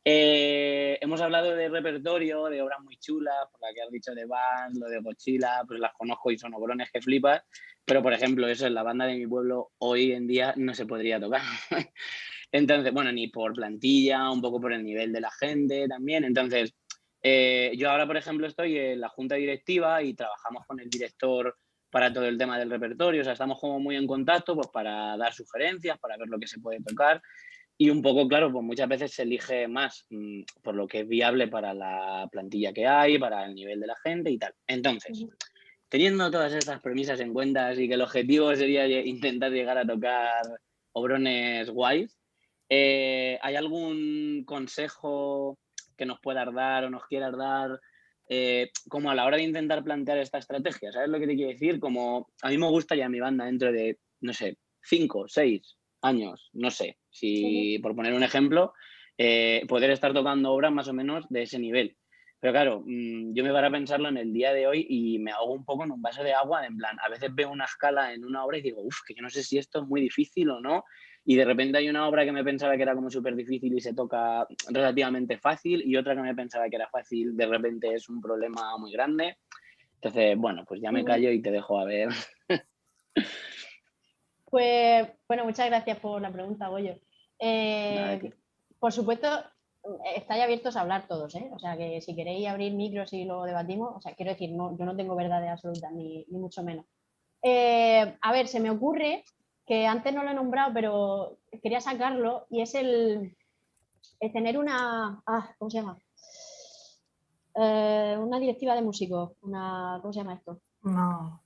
Hemos hablado de repertorio, de obras muy chulas, por la que has dicho de Band, lo de Godzilla, pues las conozco y son obrones que flipas, pero por ejemplo, eso en la banda de mi pueblo hoy en día no se podría tocar. Entonces, bueno, ni por plantilla, un poco por el nivel de la gente también. Entonces, yo ahora, por ejemplo, estoy en la junta directiva y trabajamos con el director para todo el tema del repertorio, o sea, estamos como muy en contacto pues para dar sugerencias, para ver lo que se puede tocar. Y un poco, claro, pues muchas veces se elige más por lo que es viable para la plantilla que hay, para el nivel de la gente y tal. Entonces, teniendo todas estas premisas en cuenta y que el objetivo sería intentar llegar a tocar obrones guays, ¿hay algún consejo que nos puedas dar o nos quieras dar como a la hora de intentar plantear esta estrategia? ¿Sabes lo que te quiero decir? Como a mí me gusta ya mi banda dentro de, no sé, 5, 6 años, no sé, si por poner un ejemplo, poder estar tocando obras más o menos de ese nivel. Pero claro, yo me paro a pensarlo en el día de hoy y me ahogo un poco en un vaso de agua, en plan, a veces veo una escala en una obra y digo, uff, que yo no sé si esto es muy difícil o no, y de repente hay una obra que me pensaba que era como súper difícil y se toca relativamente fácil, y otra que me pensaba que era fácil, de repente es un problema muy grande. Entonces, bueno, pues ya me callo y te dejo a ver. Pues, bueno, muchas gracias por la pregunta, Goyo. Nada, tío. Por supuesto, estáis abiertos a hablar todos, ¿eh? O sea, que si queréis abrir micros y lo debatimos, o sea, quiero decir, no, yo no tengo verdades absolutas, ni mucho menos. A ver, se me ocurre que antes no lo he nombrado, pero quería sacarlo, y es el tener una... ¿cómo se llama? Una directiva de músicos, ¿cómo se llama esto? Una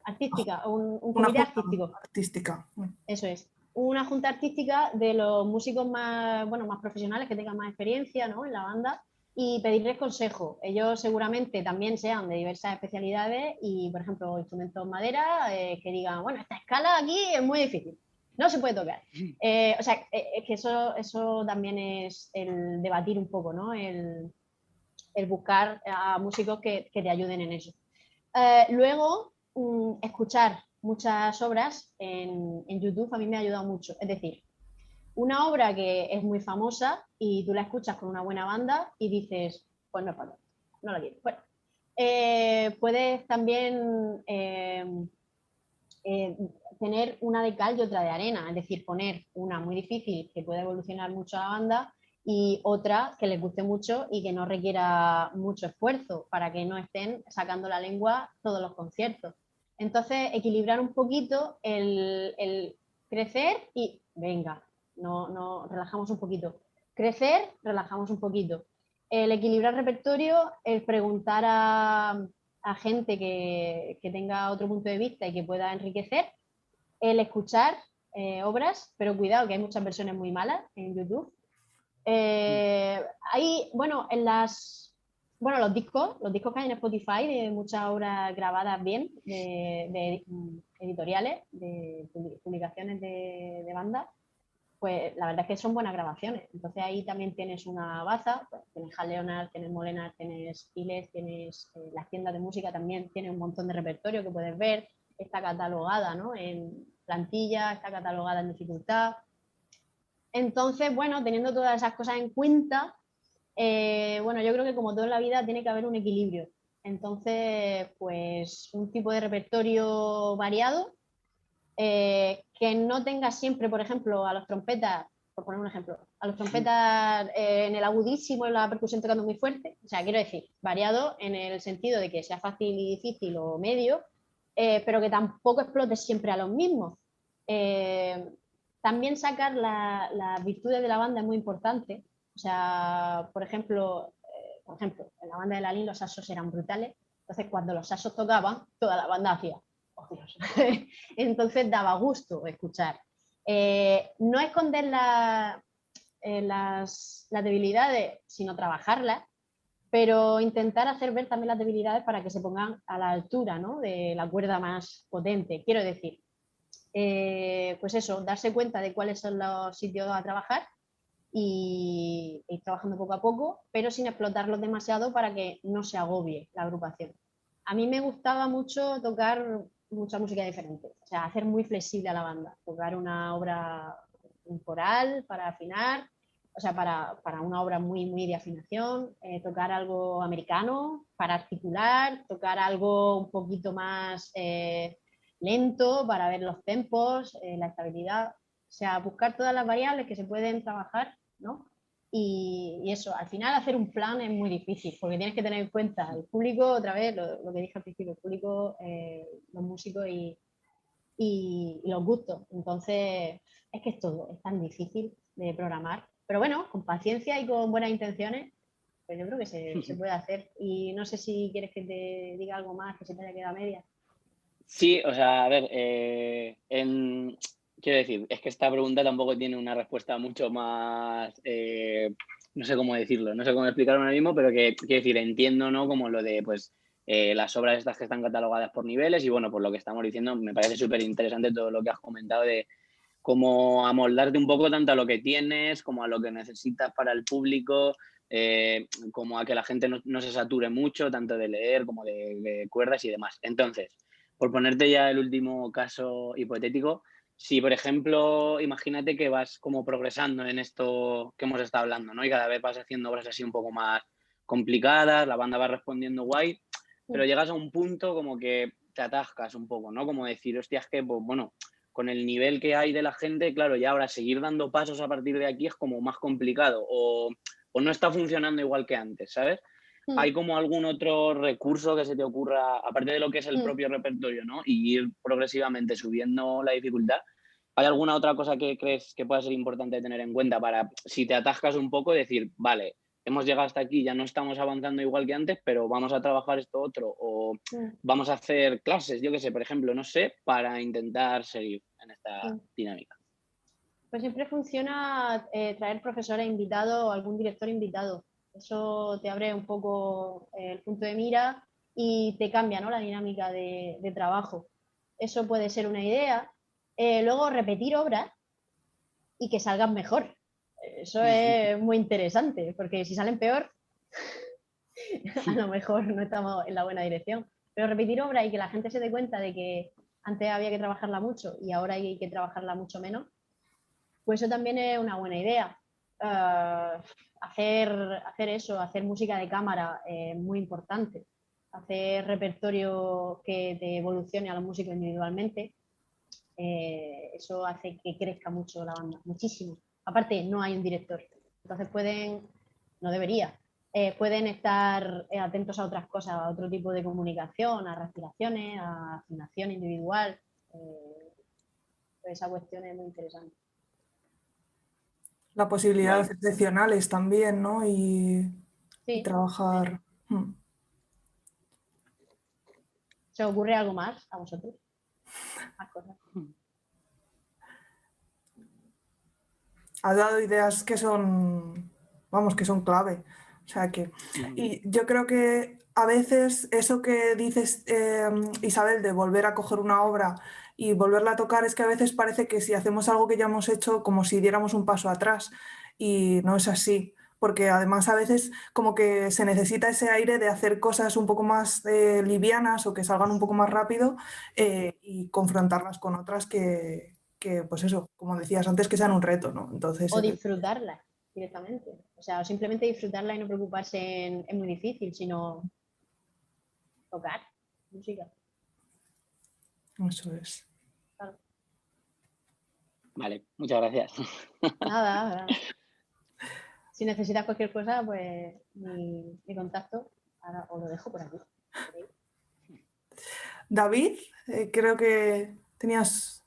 Artística, un una comité junta artístico. artística. Eso es. Una junta artística de los músicos más, bueno, más profesionales, que tengan más experiencia, ¿no?, en la banda, y pedirles consejo. Ellos seguramente también sean de diversas especialidades y, por ejemplo, instrumentos madera, que digan, bueno, esta escala aquí es muy difícil, no se puede tocar. O sea, es que eso también es el debatir un poco, ¿no? El buscar a músicos que te ayuden en eso. Luego, escuchar muchas obras en YouTube a mí me ha ayudado mucho. Es decir, una obra que es muy famosa y tú la escuchas con una buena banda y dices, pues no es para mí, no la quiero. Bueno, puedes también tener una de cal y otra de arena, es decir, poner una muy difícil que puede evolucionar mucho a la banda y otra que les guste mucho y que no requiera mucho esfuerzo para que no estén sacando la lengua todos los conciertos. Entonces, equilibrar un poquito el crecer y venga, no, relajamos un poquito. Crecer, relajamos un poquito. El equilibrar repertorio, el preguntar a gente que tenga otro punto de vista y que pueda enriquecer, el escuchar obras, pero cuidado que hay muchas versiones muy malas en YouTube. Hay, bueno, los discos que hay en Spotify de muchas obras grabadas bien, de editoriales, de publicaciones de bandas, pues la verdad es que son buenas grabaciones. Entonces ahí también tienes una baza, pues, tienes Hal Leonard, tienes Molenar, tienes Piles, tienes las tiendas de música también, tienen un montón de repertorio que puedes ver, está catalogada, ¿no?, en plantilla, está catalogada en dificultad. Entonces, bueno, teniendo todas esas cosas en cuenta, bueno, yo creo que como todo en la vida tiene que haber un equilibrio. Entonces, pues un tipo de repertorio variado, que no tenga siempre, por ejemplo, a los trompetas, por poner un ejemplo, a los trompetas en el agudísimo, en la percusión tocando muy fuerte. O sea, quiero decir, variado en el sentido de que sea fácil y difícil o medio, pero que tampoco explote siempre a los mismos. También sacar las virtudes de la banda es muy importante. O sea, por ejemplo, en la banda de Lalín los saxos eran brutales. Entonces, cuando los saxos tocaban, toda la banda hacía, oh Dios. Entonces daba gusto escuchar. No esconder las debilidades, sino trabajarlas, pero intentar hacer ver también las debilidades para que se pongan a la altura, ¿no?, de la cuerda más potente. Quiero decir, pues eso, darse cuenta de cuáles son los sitios a trabajar y ir trabajando poco a poco, pero sin explotarlos demasiado para que no se agobie la agrupación. A mí me gustaba mucho tocar mucha música diferente, o sea, hacer muy flexible a la banda, tocar una obra, un coral para afinar, o sea, para una obra muy, muy de afinación, tocar algo americano para articular, tocar algo un poquito más lento para ver los tempos, la estabilidad, o sea, buscar todas las variables que se pueden trabajar, ¿no? Y eso, al final hacer un plan es muy difícil, porque tienes que tener en cuenta el público, otra vez, lo que dije al principio, el público, los músicos y los gustos. Entonces, es que es todo, es tan difícil de programar. Pero bueno, con paciencia y con buenas intenciones, pues yo creo que se puede hacer. Y no sé si quieres que te diga algo más, que se te haya quedado a media. Sí, o sea, a ver, quiero decir, es que esta pregunta tampoco tiene una respuesta mucho más, no sé cómo decirlo, no sé cómo explicarlo ahora mismo, pero que quiero decir, entiendo, ¿no?, como lo de, pues, las obras estas que están catalogadas por niveles y, bueno, por lo que estamos diciendo, me parece súper interesante todo lo que has comentado de cómo amoldarte un poco tanto a lo que tienes como a lo que necesitas para el público, como a que la gente no se sature mucho, tanto de leer como de cuerdas y demás. Entonces, por ponerte ya el último caso hipotético, si, por ejemplo, imagínate que vas como progresando en esto que hemos estado hablando, ¿no? Y cada vez vas haciendo obras así un poco más complicadas, la banda va respondiendo guay, pero llegas a un punto como que te atascas un poco, ¿no? Como decir, hostia, es que, pues bueno, con el nivel que hay de la gente, claro, ya ahora seguir dando pasos a partir de aquí es como más complicado o no está funcionando igual que antes, ¿sabes? ¿Hay como algún otro recurso que se te ocurra, aparte de lo que es el propio repertorio, ¿no? Y ir progresivamente subiendo la dificultad? ¿Hay alguna otra cosa que crees que pueda ser importante tener en cuenta para, si te atascas un poco, decir, vale, hemos llegado hasta aquí, ya no estamos avanzando igual que antes, pero vamos a trabajar esto otro o vamos a hacer clases, yo qué sé, por ejemplo, no sé, para intentar seguir en esta dinámica? Pues siempre funciona traer profesores invitados o algún director invitado. Eso te abre un poco el punto de mira y te cambia, ¿no?, la dinámica de trabajo. Eso puede ser una idea. Luego, repetir obras y que salgan mejor. Eso es muy interesante, porque si salen peor, a lo mejor no estamos en la buena dirección. Pero repetir obras y que la gente se dé cuenta de que antes había que trabajarla mucho y ahora hay que trabajarla mucho menos, pues eso también es una buena idea. Hacer eso, hacer música de cámara es muy importante. Hacer repertorio que te evolucione a los músicos individualmente, eso hace que crezca mucho la banda, muchísimo. Aparte, no hay un director, entonces pueden estar atentos a otras cosas, a otro tipo de comunicación, a respiraciones, a afinación individual. Pues esa cuestión es muy interesante. La posibilidad de hacer seccionales también, ¿no? Y trabajar. ¿Se os ocurre algo más a vosotros? Más cosas. Has dado ideas que son, vamos, que son clave. O sea que, y yo creo que a veces eso que dices, Isabel, de volver a coger una obra y volverla a tocar, es que a veces parece que si hacemos algo que ya hemos hecho, como si diéramos un paso atrás. Y no es así, porque además a veces como que se necesita ese aire de hacer cosas un poco más livianas o que salgan un poco más rápido y confrontarlas con otras que, pues eso, como decías antes, que sean un reto, ¿no? Entonces, o disfrutarla directamente. O sea, o simplemente disfrutarla y no preocuparse en es muy difícil, sino tocar música. Eso es. Claro. Vale, muchas gracias. Nada. Si necesitas cualquier cosa, pues mi contacto, ahora os lo dejo por aquí. David, creo que tenías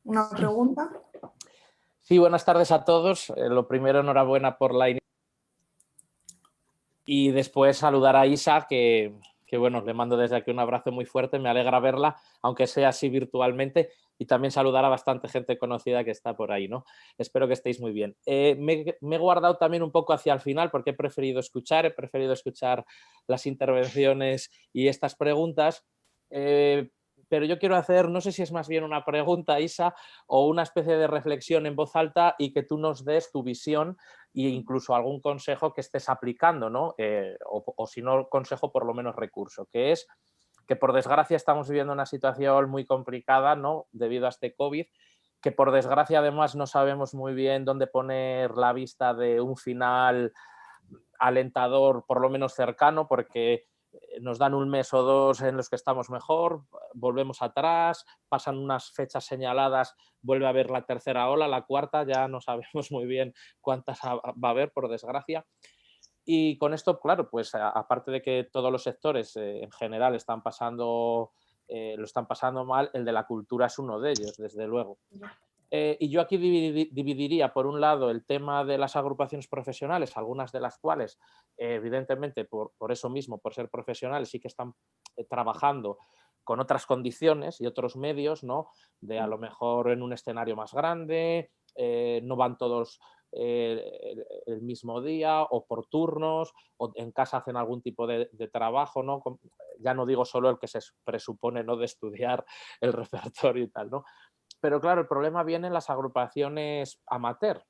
una pregunta. Sí, buenas tardes a todos. Lo primero, enhorabuena por la iniciativa. Y después saludar a Isa, que bueno, le mando desde aquí un abrazo muy fuerte, me alegra verla, aunque sea así virtualmente, y también saludar a bastante gente conocida que está por ahí, ¿no? Espero que estéis muy bien. Me he guardado también un poco hacia el final porque he preferido escuchar las intervenciones y estas preguntas, pero yo quiero hacer, no sé si es más bien una pregunta, Isa, o una especie de reflexión en voz alta y que tú nos des tu visión e incluso algún consejo que estés aplicando, ¿no? O si no consejo, por lo menos recurso, que es que por desgracia estamos viviendo una situación muy complicada, ¿no?, debido a este COVID, que por desgracia además no sabemos muy bien dónde poner la vista de un final alentador, por lo menos cercano, porque nos dan un mes o dos en los que estamos mejor, volvemos atrás, pasan unas fechas señaladas, vuelve a haber la tercera ola, la cuarta, ya no sabemos muy bien cuántas va a haber, por desgracia. Y con esto, claro, pues aparte de que todos los sectores en general lo están pasando mal, el de la cultura es uno de ellos, desde luego. Y yo aquí dividiría, por un lado, el tema de las agrupaciones profesionales, algunas de las cuales, evidentemente, por eso mismo, por ser profesionales, sí que están trabajando con otras condiciones y otros medios, ¿no? De a lo mejor en un escenario más grande, no van todos el mismo día o por turnos, o en casa hacen algún tipo de trabajo, ¿no? Ya no digo solo el que se presupone, ¿no?, de estudiar el repertorio y tal, ¿no? Pero claro, el problema viene en las agrupaciones amateur,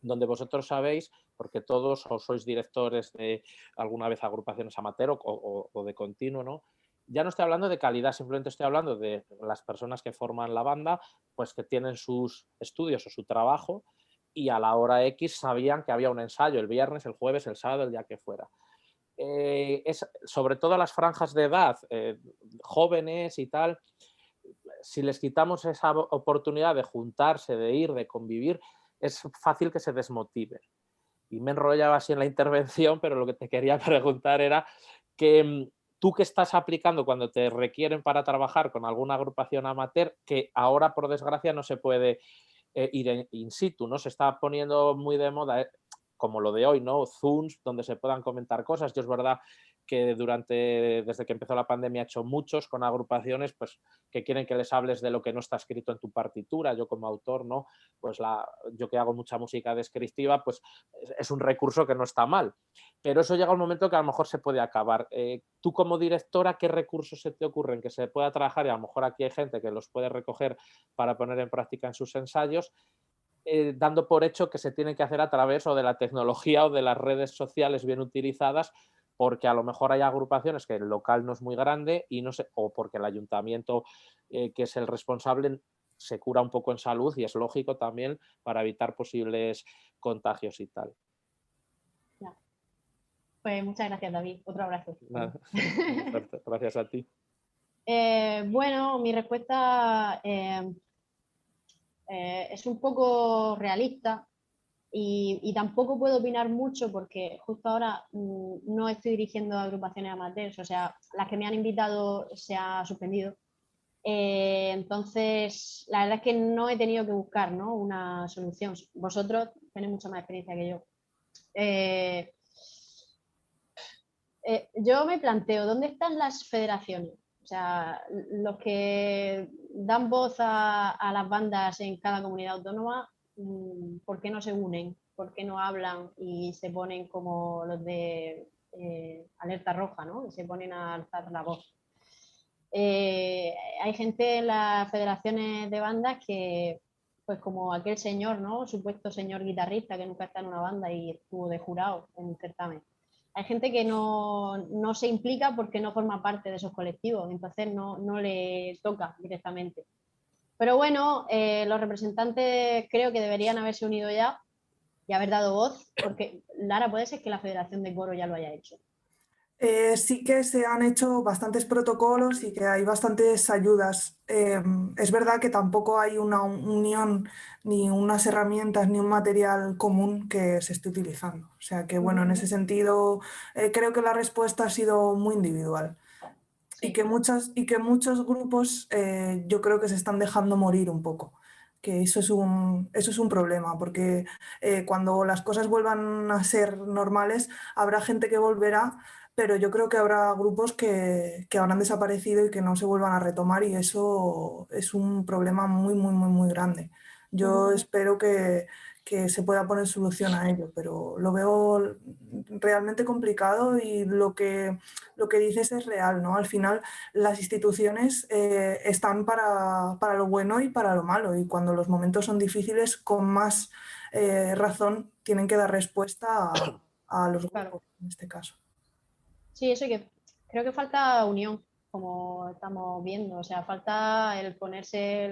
donde vosotros sabéis, porque todos o sois directores de alguna vez agrupaciones amateur o de continuo, ¿no? Ya no estoy hablando de calidad, simplemente estoy hablando de las personas que forman la banda, pues que tienen sus estudios o su trabajo y a la hora X sabían que había un ensayo el viernes, el jueves, el sábado, el día que fuera. Sobre todo las franjas de edad, jóvenes y tal, si les quitamos esa oportunidad de juntarse, de ir, de convivir, es fácil que se desmotiven. Y me enrollaba así en la intervención, pero lo que te quería preguntar era que tú que estás aplicando cuando te requieren para trabajar con alguna agrupación amateur, que ahora por desgracia no se puede ir in situ, ¿no? Se está poniendo muy de moda, como lo de hoy, ¿no? Zooms, donde se puedan comentar cosas. Yo es verdad que desde que empezó la pandemia he hecho muchos con agrupaciones pues, que quieren que les hables de lo que no está escrito en tu partitura. Yo como autor, ¿no? Pues yo que hago mucha música descriptiva, pues es un recurso que no está mal. Pero eso llega un momento que a lo mejor se puede acabar. Tú como directora, ¿qué recursos se te ocurren que se pueda trabajar? Y a lo mejor aquí hay gente que los puede recoger para poner en práctica en sus ensayos, dando por hecho que se tiene que hacer a través o de la tecnología o de las redes sociales bien utilizadas, porque a lo mejor hay agrupaciones que el local no es muy grande y no sé, o porque el ayuntamiento, que es el responsable, se cura un poco en salud y es lógico también para evitar posibles contagios y tal. Ya. Pues muchas gracias, David. Otro abrazo. Nada. Gracias a ti. Bueno, mi respuesta es un poco realista y tampoco puedo opinar mucho porque justo ahora no estoy dirigiendo agrupaciones amateurs, o sea, las que me han invitado se ha suspendido. Entonces, la verdad es que no he tenido que buscar, ¿no?, una solución. Vosotros tenéis mucha más experiencia que yo. Yo me planteo, ¿dónde están las federaciones? O sea, los que dan voz a las bandas en cada comunidad autónoma, ¿por qué no se unen? ¿Por qué no hablan y se ponen como los de alerta roja, ¿no? Y se ponen a alzar la voz. Hay gente en las federaciones de bandas que, pues como aquel señor, ¿no? Supuesto señor guitarrista que nunca está en una banda y estuvo de jurado en un certamen. Hay gente que no se implica porque no forma parte de esos colectivos, entonces no le toca directamente. Pero bueno, los representantes creo que deberían haberse unido ya y haber dado voz, porque Lara, puede ser que la Federación de Coro ya lo haya hecho. Sí que se han hecho bastantes protocolos y que hay bastantes ayudas. Es verdad que tampoco hay una unión, ni unas herramientas, ni un material común que se esté utilizando. O sea que, bueno, en ese sentido, creo que la respuesta ha sido muy individual. Sí. Y que muchos grupos yo creo que se están dejando morir un poco. Que eso es un problema, porque cuando las cosas vuelvan a ser normales, habrá gente que volverá, pero yo creo que habrá grupos que habrán desaparecido y que no se vuelvan a retomar, y eso es un problema muy, muy, muy, muy grande. Yo espero que se pueda poner solución a ello, pero lo veo realmente complicado, y lo que dices es real, ¿no? Al final las instituciones están para lo bueno y para lo malo, y cuando los momentos son difíciles, con más razón tienen que dar respuesta a los grupos, claro, en este caso. Sí, eso, que creo que falta unión, como estamos viendo. O sea, falta el ponerse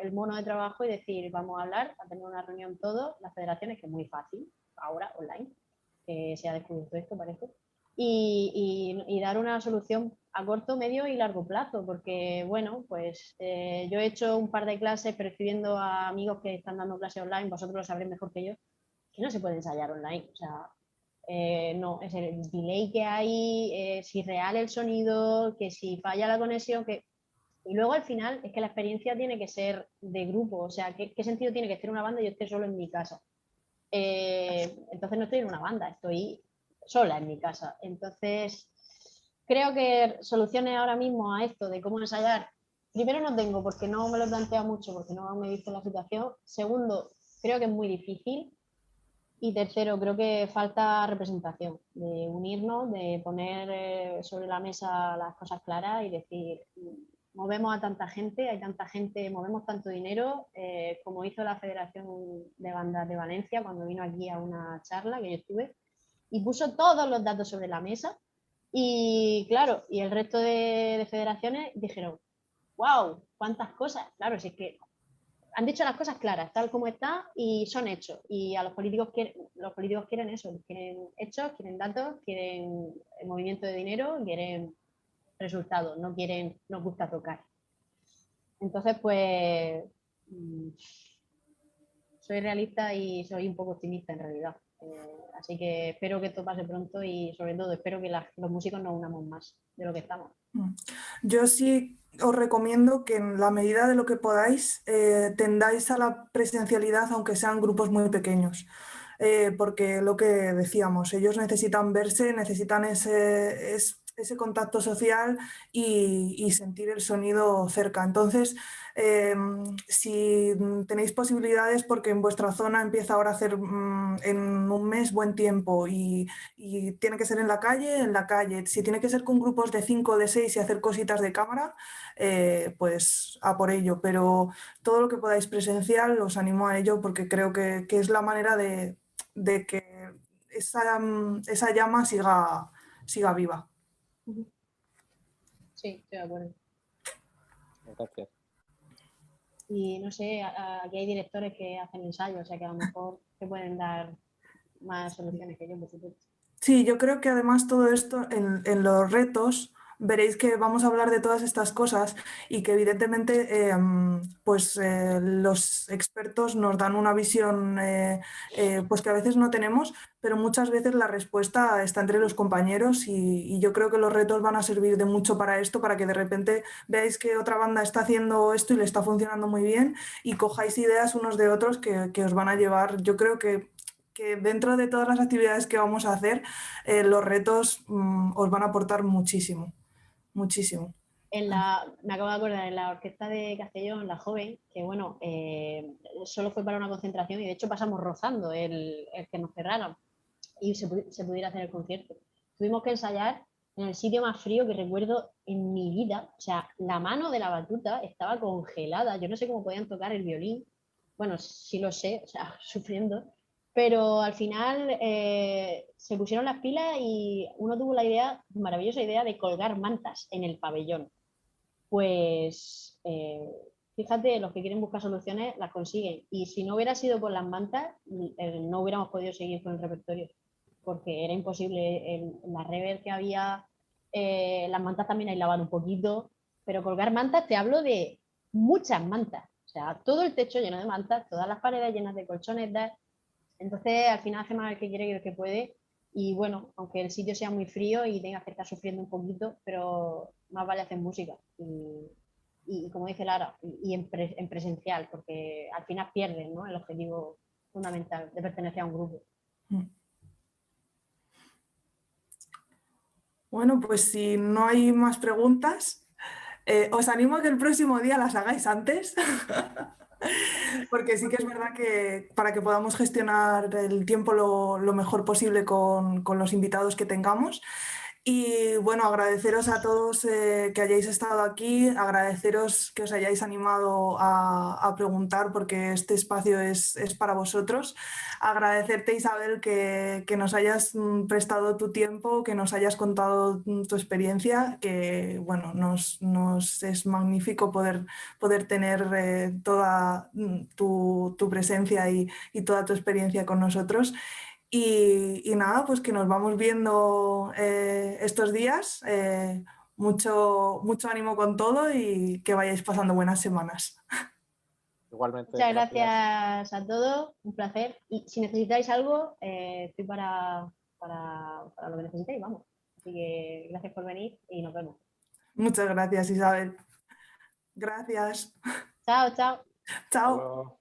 el mono de trabajo y decir, vamos a hablar, a tener una reunión todos, las federaciones, que es muy fácil, ahora, online, que se ha descubierto esto, parece, y dar una solución a corto, medio y largo plazo, porque, bueno, pues yo he hecho un par de clases percibiendo a amigos que están dando clases online, vosotros lo sabréis mejor que yo, que no se puede ensayar online. O sea, no, es el delay que hay, si real el sonido, que si falla la conexión, que... Y luego al final es que la experiencia tiene que ser de grupo, o sea, ¿qué sentido tiene que estar una banda y yo esté solo en mi casa? Entonces no estoy en una banda, estoy sola en mi casa. Entonces, creo que soluciones ahora mismo a esto de cómo ensayar, primero no tengo porque no me lo he planteado mucho, porque no me he visto la situación. Segundo, creo que es muy difícil. Y tercero, creo que falta representación, de unirnos, de poner sobre la mesa las cosas claras y decir, movemos a tanta gente, hay tanta gente, movemos tanto dinero, como hizo la Federación de Bandas de Valencia cuando vino aquí a una charla que yo estuve y puso todos los datos sobre la mesa y claro, y el resto de federaciones dijeron, wow, cuántas cosas, claro, si es que han dicho las cosas claras, tal como está, y son hechos. Y a los políticos quieren eso, quieren hechos, quieren datos, quieren el movimiento de dinero, quieren resultados, no quieren, nos gusta tocar. Entonces, pues, soy realista y soy un poco optimista en realidad. Así que espero que esto pase pronto y sobre todo espero que los músicos nos unamos más de lo que estamos. Yo sí os recomiendo que en la medida de lo que podáis tendáis a la presencialidad, aunque sean grupos muy pequeños. Porque lo que decíamos, ellos necesitan verse, necesitan ese contacto social y sentir el sonido cerca. Entonces, si tenéis posibilidades, porque en vuestra zona empieza ahora a hacer en un mes buen tiempo y tiene que ser en la calle. Si tiene que ser con grupos de 5 o de 6 y hacer cositas de cámara, pues a por ello. Pero todo lo que podáis presencial, os animo a ello porque creo que es la manera de que esa llama siga viva. Sí, estoy de acuerdo. Gracias. Y no sé, aquí hay directores que hacen ensayos, o sea que a lo mejor te pueden dar más soluciones que yo, por supuesto. Sí, yo creo que además todo esto en los retos veréis que vamos a hablar de todas estas cosas y que evidentemente los expertos nos dan una visión pues que a veces no tenemos, pero muchas veces la respuesta está entre los compañeros y yo creo que los retos van a servir de mucho para esto, para que de repente veáis que otra banda está haciendo esto y le está funcionando muy bien y cojáis ideas unos de otros que os van a llevar. Yo creo que dentro de todas las actividades que vamos a hacer, los retos os van a aportar muchísimo, muchísimo. Me acabo de acordar, en la orquesta de Castellón, la joven, que bueno, solo fue para una concentración y de hecho pasamos rozando el que nos cerraran y se pudiera hacer el concierto. Tuvimos que ensayar en el sitio más frío que recuerdo en mi vida. O sea, la mano de la batuta estaba congelada. Yo no sé cómo podían tocar el violín. Bueno, sí lo sé, o sea, sufriendo. Pero al final se pusieron las pilas y uno tuvo la maravillosa idea de colgar mantas en el pabellón. Pues fíjate, los que quieren buscar soluciones las consiguen. Y si no hubiera sido por las mantas, no hubiéramos podido seguir con el repertorio, porque era imposible. En la reverb que había, las mantas también aislaban un poquito, pero colgar mantas, te hablo de muchas mantas. O sea, todo el techo lleno de mantas, todas las paredes llenas de colchonetas. Entonces, al final hace más el que quiere que el que puede. Y bueno, aunque el sitio sea muy frío y tengas que estar sufriendo un poquito, pero más vale hacer música. Y como dice Lara, y en presencial, porque al final pierden, ¿no?, el objetivo fundamental de pertenecer a un grupo. Bueno, pues si no hay más preguntas, os animo a que el próximo día las hagáis antes. Porque sí que es verdad que para que podamos gestionar el tiempo lo mejor posible con los invitados que tengamos. Y bueno, agradeceros a todos que hayáis estado aquí, agradeceros que os hayáis animado a preguntar porque este espacio es para vosotros. Agradecerte, Isabel, que nos hayas prestado tu tiempo, que nos hayas contado tu experiencia, que bueno, nos es magnífico poder tener toda tu presencia y toda tu experiencia con nosotros. Y nada, pues que nos vamos viendo estos días. Mucho ánimo con todo y que vayáis pasando buenas semanas. Igualmente. Muchas gracias a todos, un placer. Y si necesitáis algo, estoy para lo que necesitéis, vamos. Así que gracias por venir y nos vemos. Muchas gracias, Isabel. Gracias. Chao, chao. Chao.